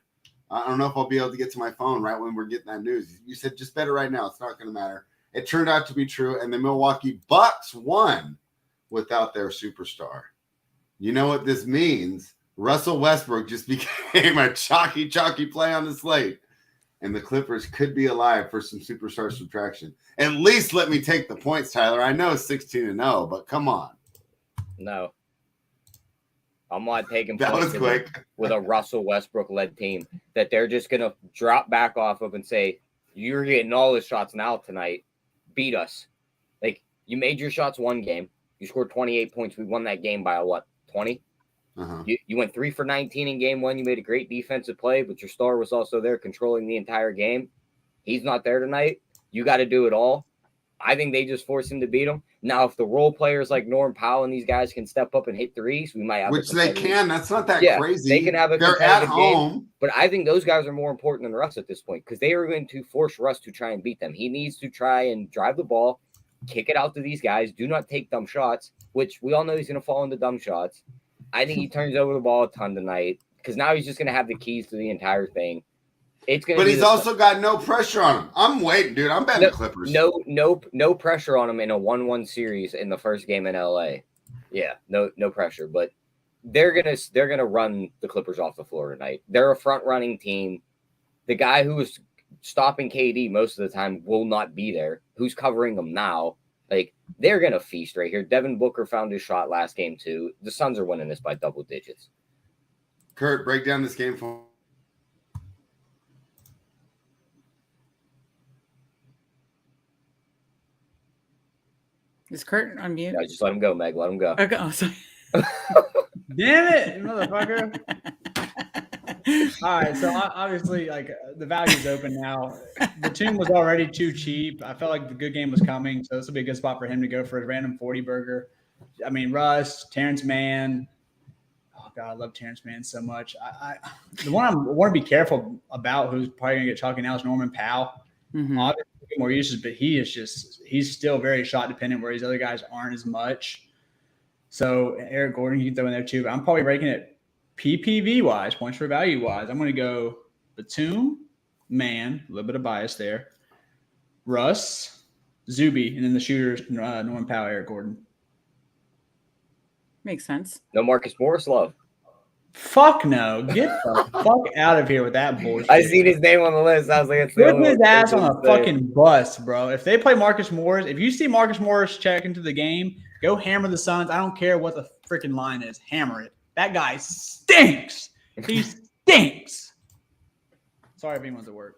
I don't know if I'll be able to get to my phone right when we're getting that news. You said, just bet it right now. It's not going to matter. It turned out to be true, and the Milwaukee Bucks won without their superstar. You know what this means? Russell Westbrook just became a chalky play on the slate, and the Clippers could be alive for some superstar subtraction. At least let me take the points, Tyler. I know it's 16-0, but come on. No. I'm not taking That points was quick. with a Russell Westbrook-led team that they're just going to drop back off of and say, you're getting all the shots now tonight. Beat us. Like, you made your shots one game. You scored 28 points. We won that game by, 20? Uh-huh. You went 3 for 19 in game one. You made a great defensive play, but your star was also there controlling the entire game. He's not there tonight. You got to do it all. I think they just forced him to beat him. Now, if the role players like Norm Powell and these guys can step up and hit threes, we might have Which they can. That's not that crazy. They can have a They're at competitive home. game. But I think those guys are more important than Russ at this point, because they are going to force Russ to try and beat them. He needs to try and drive the ball, kick it out to these guys. Do not take dumb shots, which we all know he's going to fall into dumb shots. I think he turns over the ball a ton tonight, because now he's just going to have the keys to the entire thing. It's going. But he's also got no pressure on him. I'm waiting, dude. I'm betting Clippers. No pressure on him in a 1-1 series in the first game in LA. Yeah, no pressure. But they're gonna run the Clippers off the floor tonight. They're a front running team. The guy who was stopping KD most of the time will not be there. Who's covering them now? Like, they're gonna feast right here. Devin Booker found his shot last game too. The Suns are winning this by double digits. Kurt, break down this game for. Is Kurt on mute? No, just let him go, Meg. Let him go. Okay. Oh, sorry. Damn it, you motherfucker. All right, so obviously, like, the value's open now. The tune was already too cheap. I felt like the good game was coming, so this will be a good spot for him to go for a random 40 burger. I mean, Russ, Terrence Mann. Oh God, I love Terrence Mann so much. The one I want to be careful about, who's probably gonna get chalky now, is Norman Powell. Mm-hmm. Obviously, more uses, but he's still very shot dependent, where these other guys aren't as much. So Eric Gordon, you can throw in there too. But I'm probably ranking it PPV wise, points for value wise. I'm going to go Batum, Mann, a little bit of bias there, Russ, Zuby, and then the shooters, Norman Powell, Eric Gordon. Makes sense. No Marcus Morris love. Fuck no. Get the fuck out of here with that bullshit. I seen his name on the list. I was like, put his ass on a fucking bus, bro. If they play Marcus Morris, if you see Marcus Morris check into the game, go hammer the Suns. I don't care what the freaking line is. Hammer it. That guy stinks. He stinks. Sorry if anyone's at work.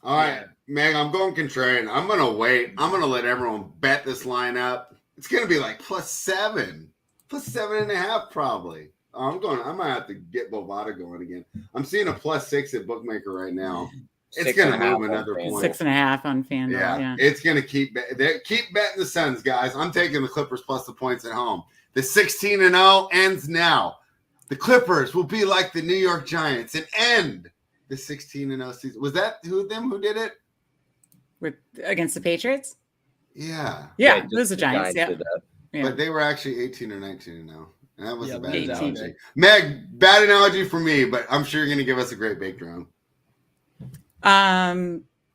All right, Meg, I'm going contrarian. I'm going to wait. I'm going to let everyone bet this line up. It's going to be like +7, +7.5 probably. I might have to get Bovada going again. I'm seeing a +6 at Bookmaker right now. It's going to move another point. 6.5 on FanDuel. Yeah. It's going to keep betting the Suns, guys. I'm taking the Clippers plus the points at home. The 16-0 ends now. The Clippers will be like the New York Giants and end The 16-0 season. Was that who did it? Against the Patriots? Yeah. Yeah, it was the Giants. Yeah. But they were actually 18 or 19 now. And that was a bad 18. analogy. Meg, bad analogy for me, but I'm sure you're going to give us a great baked round.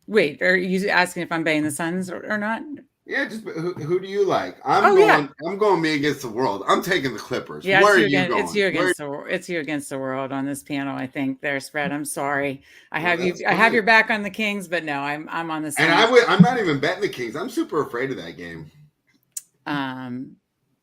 Wait, are you asking if I'm betting the Suns or not? Yeah, just who do you like? I'm going me against the world. I'm taking the Clippers. Yeah, Where are you going? It's you against the world on this panel. I think their spread. I'm sorry. I have your back on the Kings, but no, I'm on the Suns. And I'm not even betting the Kings. I'm super afraid of that game.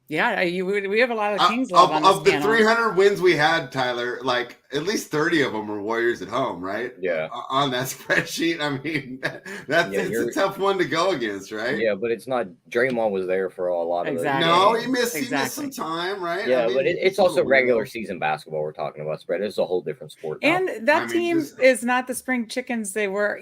Yeah, we have a lot of Kings love on this of the panel. 300 wins we had, Tyler, like at least 30 of them were Warriors at home, right? Yeah. On that spreadsheet, I mean, it's a tough one to go against, right? Yeah, but it's not. Draymond was there for a lot of it. No, he missed some time, right? Yeah, but it's also regular season basketball we're talking about. Spread. It's a whole different sport now. And that team is not the spring chickens they were.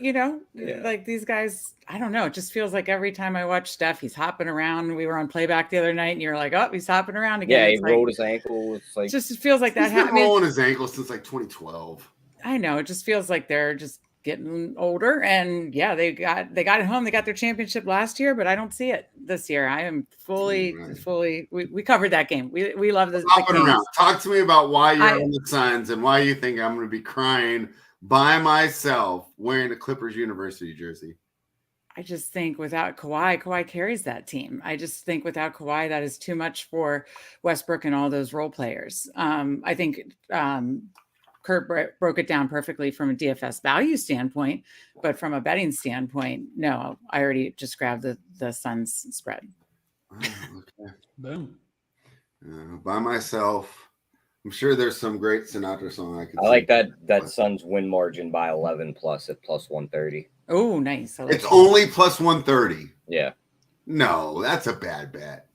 Like these guys. I don't know. It just feels like every time I watch Steph, he's hopping around. We were on playback the other night, and you're like, oh, he's hopping around again. Yeah, he rolled his ankle. It's like it feels like that. He's been rolling his ankle since like 2012. I know. It just feels like they're just getting older. And yeah, they got it home. They got their championship last year, but I don't see it this year. I am fully. We covered that game. We love this. Hopping around. Talk to me about why you're on the Suns and why you think I'm going to be crying by myself wearing a Clippers University jersey. I just think without Kawhi carries that team. I just think without Kawhi, that is too much for Westbrook and all those role players. I think Kurt broke it down perfectly from a DFS value standpoint, but from a betting standpoint, no, I already just grabbed the Suns spread. Okay. Boom. By myself. I'm sure there's some great Sinatra song I could I like that Suns win margin by 11 plus at plus 130. Oh, nice. It's only plus 130. Yeah. No, that's a bad bet.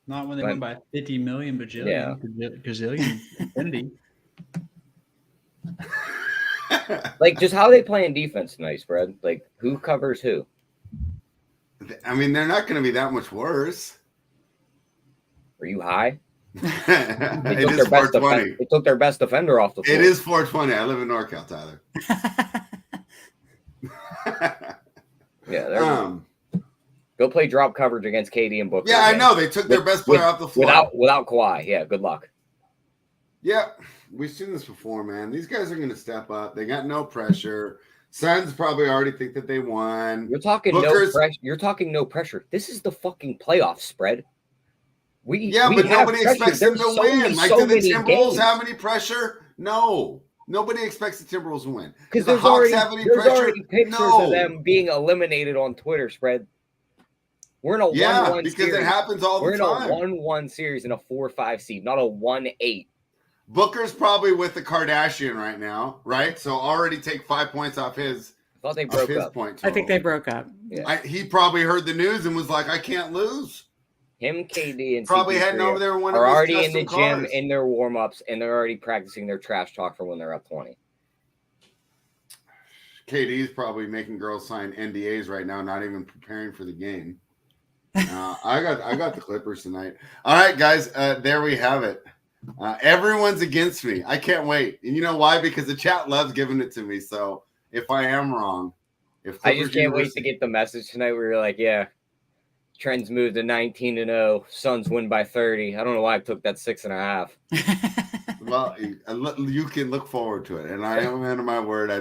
Not when they win by 50 million gazillion infinity. Like, just how they playing defense tonight, spread? Like, who covers who? I mean, they're not going to be that much worse. Are you high? It is 420. They took their best defender off the floor. It is 420. I live in NorCal, Tyler. Yeah, go play drop coverage against KD and Booker. Yeah, I know. They took their best player off the floor. Without Kawhi. Yeah, good luck. Yeah, we've seen this before, man. These guys are going to step up. They got no pressure. Suns probably already think that they won. You're talking no pressure. You're talking no pressure. This is the fucking playoff spread. But nobody expects them to win. Like, do the Timberwolves have any pressure? No. Nobody expects the Timberwolves to win. Because there's already pictures of them being eliminated on Twitter, spread. We're in a 1-1 because series. It happens all the time. We're in a 1-1 series in a 4-5 seed, not a 1-8. Booker's probably with the Kardashian right now, right? So already take 5 points off his. I thought they broke up. I think they broke up. Yeah. He probably heard the news and was like, I can't lose. Him, KD, and probably CP3 heading over there and are already in the gym in their warm-ups, and they're already practicing their trash talk for when they're up 20. KD's probably making girls sign NDAs right now, not even preparing for the game. I got the Clippers tonight. All right, guys, there we have it. Everyone's against me. I can't wait. And you know why? Because the chat loves giving it to me. So if I am wrong, I just can't wait to get the message tonight where you're like, yeah, Trends moved to 19-0. Suns win by 30. I don't know why I took that 6.5. Well, you can look forward to it, and I am a man of my word. I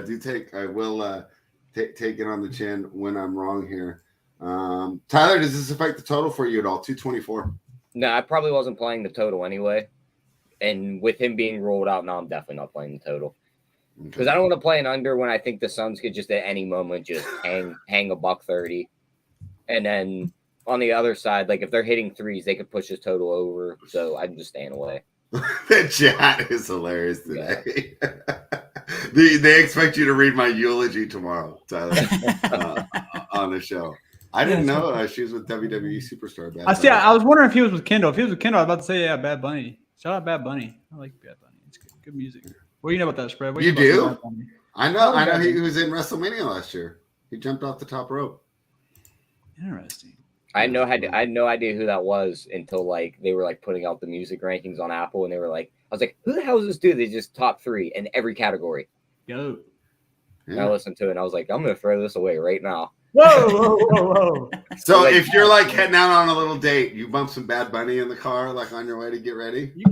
will take it on the chin when I'm wrong here. Tyler, does this affect the total for you at all? 224. No, I probably wasn't playing the total anyway, and with him being rolled out, now I'm definitely not playing the total because I don't want to play an under when I think the Suns could just at any moment just hang a $130, and then. On the other side, like if they're hitting threes, they could push his total over. So I'm just staying away. The chat is hilarious today. Yeah. They expect you to read my eulogy tomorrow, Tyler, on the show. I didn't know she was with WWE Superstar. I was wondering if he was with Kendall. If he was with Kendall, I was about to say, yeah, Bad Bunny. Shout out Bad Bunny. I like Bad Bunny. It's good music. What do you know about that spread? You do? I know. He was in WrestleMania last year. He jumped off the top rope. Interesting. I had no idea who that was until like they were like putting out the music rankings on Apple, and they were like, I was like, who the hell is this dude? They just top 3 in every category. Go. And I listened to it and I was like, I'm going to throw this away right now. Whoa. So Like, if you're like heading out on a little date, you bump some Bad Bunny in the car, like on your way to get ready. You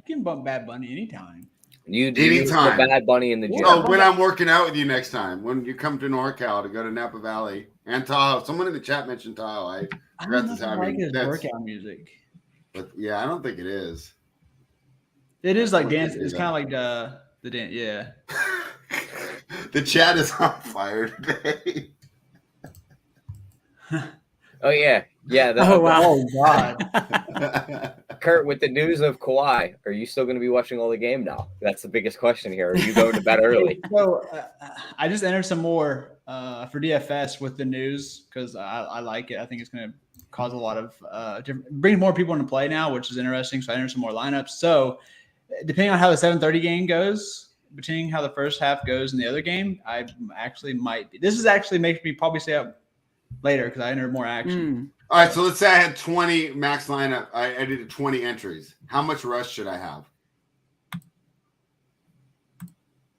can bump Bad Bunny anytime. You Anytime. put Bad Bunny in the gym. Oh, when I'm working out with you next time, when you come to NorCal to go to Napa Valley and Tahoe. Someone in the chat mentioned Tahoe. I forgot don't the know if I timing. like his workout music. But yeah, I don't think it is. It is like dance. think it It's is. kind of like the dance. Yeah. The chat is on fire today. Oh, yeah. Yeah. Oh, wow. Oh God. Kurt, with the news of Kawhi, are you still going to be watching all the game now? That's the biggest question here. Are you going to bed early? So I just entered some more for DFS with the news because I like it. I think it's going to cause a lot of bring more people into play now, which is interesting. So I entered some more lineups. So depending on how the 7:30 game goes, between how the first half goes in the other game, I actually might be. This is actually makes me probably stay up later because I entered more action. All right, so let's say I had 20 max lineup. I did 20 entries. How much rush should I have?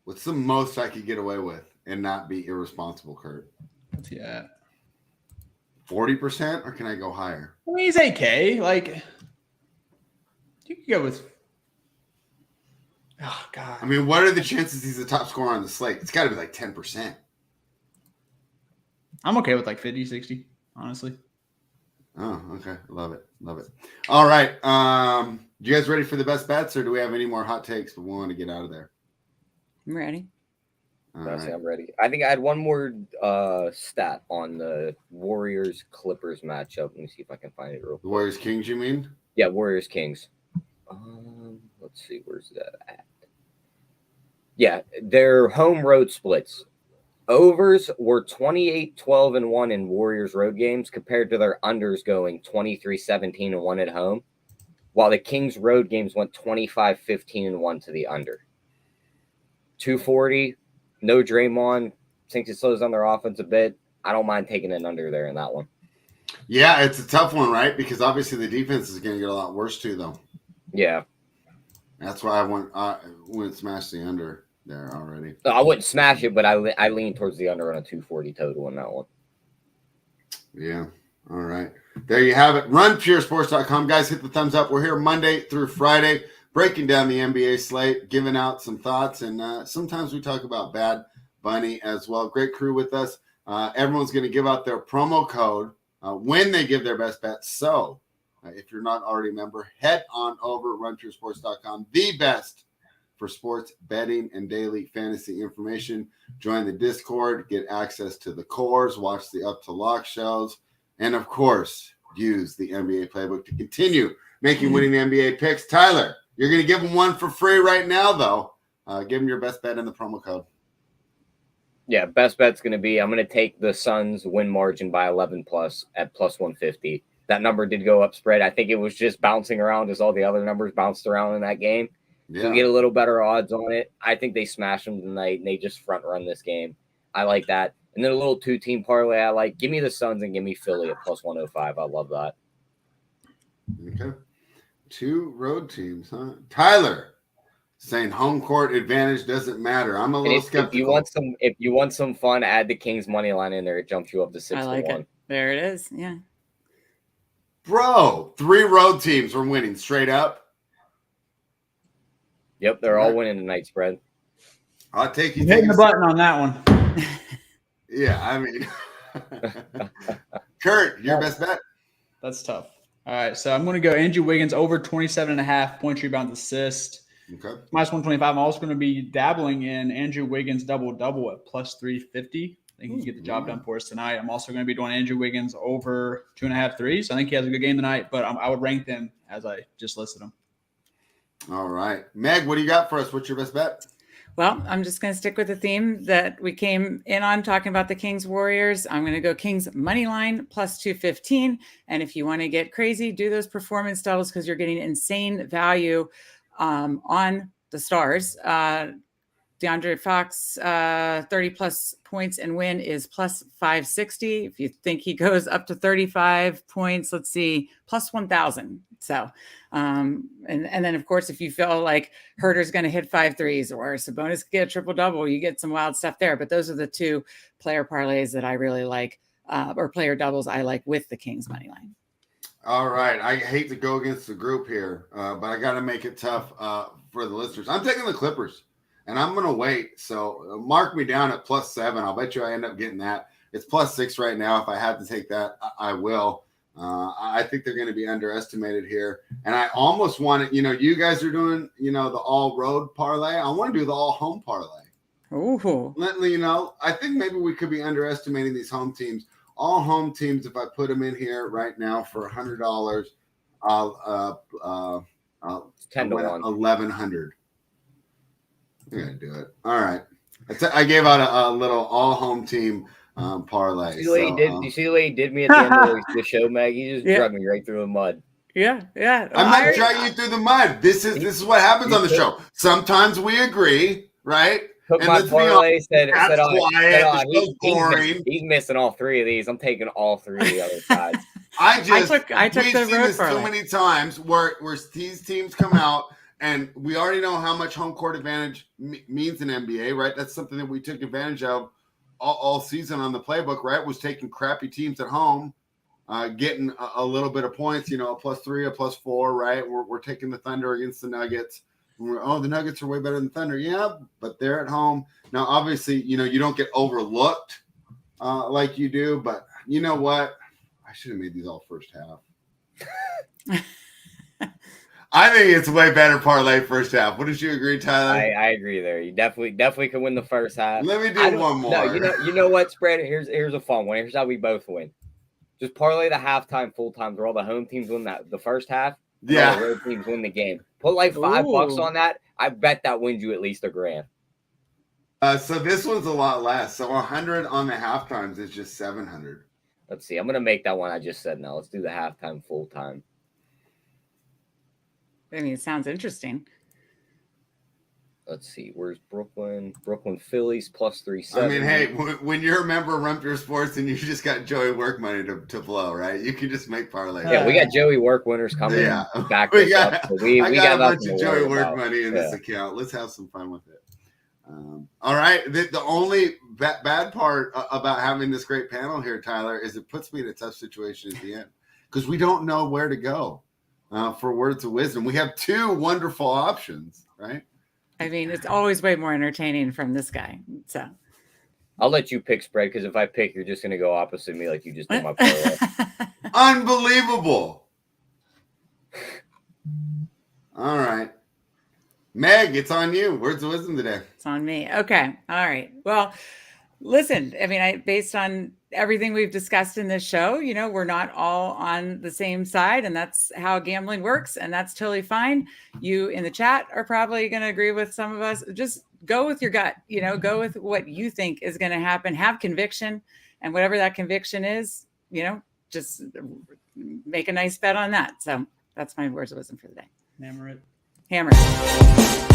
What's the most I could get away with and not be irresponsible, Kurt? What's he at? 40%, or can I go higher? I mean, he's 8K. Like, you could go with. Oh God. I mean, what are the chances he's the top scorer on the slate? It's got to be like 10%. I'm okay with like 50, 60, honestly. Oh, okay. Love it. Love it. All right. You guys ready for the best bets, or do we have any more hot takes but we want to get out of there? I'm ready. All Honestly, right. I'm ready. I think I had one more stat on the Warriors-Clippers matchup. Let me see if I can find it real The quick. Warriors Kings, you mean? Yeah, Warriors-Kings. Let's see. Where's that at? Yeah, their home road splits. Overs were 28-12-1 in Warriors road games compared to their unders going 23-17-1 at home, while the Kings road games went 25-15-1 to the under. 240, no Draymond. Thinks it slows down their offense a bit. I don't mind taking an under there in that one. Yeah, it's a tough one, right? Because obviously the defense is going to get a lot worse too, though. Yeah. That's why I went smash the under there already. I wouldn't smash it, but I lean towards the under on a 240 total in that one. Yeah. All right. There you have it. RunPureSports.com. Guys, hit the thumbs up. We're here Monday through Friday, breaking down the NBA slate, giving out some thoughts, and sometimes we talk about Bad Bunny as well. Great crew with us. Everyone's going to give out their promo code when they give their best bet. So if you're not already a member, head on over RunPureSports.com, the best for sports betting and daily fantasy information. Join the Discord, get access to the cores, watch the Up to Lock shows, and of course, use the NBA playbook to continue making winning NBA picks. Tyler, you're going to give them one for free right now, though. Give them your best bet in the promo code. Yeah, best bet's going to be I'm going to take the Suns win margin by 11 plus at plus 150. That number did go up spread. I think it was just bouncing around as all the other numbers bounced around in that game. Yeah. So we get a little better odds on it. I think they smash them tonight, and they just front run this game. I like that. And then a little two-team parlay I like. Give me the Suns and give me Philly at plus 105. I love that. Okay. 2 road teams, huh? Tyler saying home court advantage doesn't matter. I'm a little skeptical. If you want some fun, add the Kings money line in there. It jumps you up to 6-1. I like it. There it is. Yeah. Bro, 3 road teams are winning straight up. Yep, they're all winning tonight spread. I'll take you. Hitting the button on that one. Yeah, I mean, Kurt, your best bet. That's tough. All right, so I'm going to go Andrew Wiggins over 27.5 points, rebounds, assist. Okay. Minus 125. I'm also going to be dabbling in Andrew Wiggins double-double at plus 350. I think he can get the job done for us tonight. I'm also going to be doing Andrew Wiggins over 2.5 threes. I think he has a good game tonight, but I would rank them as I just listed them. All right. Meg, what do you got for us? What's your best bet? Well, I'm just going to stick with the theme that we came in on talking about the Kings Warriors. I'm going to go Kings money line plus 215. And if you want to get crazy, do those performance doubles because you're getting insane value on the stars. DeAndre Fox, 30 plus points and win is plus 560. If you think he goes up to 35 points, let's see, plus 1,000 So, and then of course, if you feel like Herter's going to hit 5 threes or Sabonis get a triple double, you get some wild stuff there. But those are the 2 player parlays that I really like, or player doubles I like with the Kings money line. All right. I hate to go against the group here, but I got to make it tough for the listeners. I'm taking the Clippers, and I'm going to wait. So mark me down at +7. I'll bet you I end up getting that. It's +6 right now. If I had to take that, I will. I think they're going to be underestimated here. And I almost want it. You guys are doing, the all road parlay. I want to do the all home parlay. Ooh. I think maybe we could be underestimating these home teams. All home teams, if I put them in here right now for $100, 10 to 1. 1,100. I'm going to do it. All right. I gave out a little all home team parlay. You see the way he did me at the end of the show, Meg? He just dragged me right through the mud. Yeah. I'm not dragging you through the mud. This is what happens on the show. Sometimes we agree, right? Took my parlay, said he's missing all 3 of these. I'm taking all 3 of the other sides. I took we've the seen road this parlay so many times where these teams come out, and we already know how much home court advantage means in NBA, right? That's something that we took advantage of all season on the playbook, right? Was taking crappy teams at home, getting a little bit of points, a +3, a +4, right? We're taking the Thunder against the Nuggets. The Nuggets are way better than Thunder. Yeah, but they're at home. Now, obviously, you don't get overlooked like you do, but you know what? I should have made these all first half. I think it's way better parlay first half. Wouldn't you agree, Tyler? I agree there. You definitely can win the first half. Let me do one more. No, you know what, spread? Here's a fun one. Here's how we both win. Just parlay the halftime, full time, where all the home teams win the first half. Yeah. All the road teams win the game. Put like $5 on that. I bet that wins you at least $1,000. So this one's a lot less. So 100 on the halftimes is just 700. Let's see. I'm gonna make that one I just said now. Let's do the halftime, full time. I mean, it sounds interesting. Let's see. Where's Brooklyn? Phillies +370. I mean, hey, when you're a member of Run Pure Sports and you just got Joey work money to blow, right? You can just make parlay. Yeah, we got Joey work winners coming. Yeah, back we got a bunch of Joey work money in this account. Let's have some fun with it. All right. The only bad part about having this great panel here, Tyler, is it puts me in a tough situation at the end because we don't know where to go for words of wisdom. We have 2 wonderful options, right? I mean, it's always way more entertaining from this guy. So I'll let you pick spread because if I pick, you're just going to go opposite me like you just did my parlay. Unbelievable. All right. Meg, it's on you. Words of wisdom today. It's on me. Okay. All right. Well, listen, I mean, based on everything we've discussed in this show, we're not all on the same side, and that's how gambling works, and that's totally fine. You in the chat are probably going to agree with some of us. Just go with your gut, go with what you think is going to happen. Have conviction, and whatever that conviction is, just make a nice bet on that. So that's my words of wisdom for the day. Hammer it. Hammer it.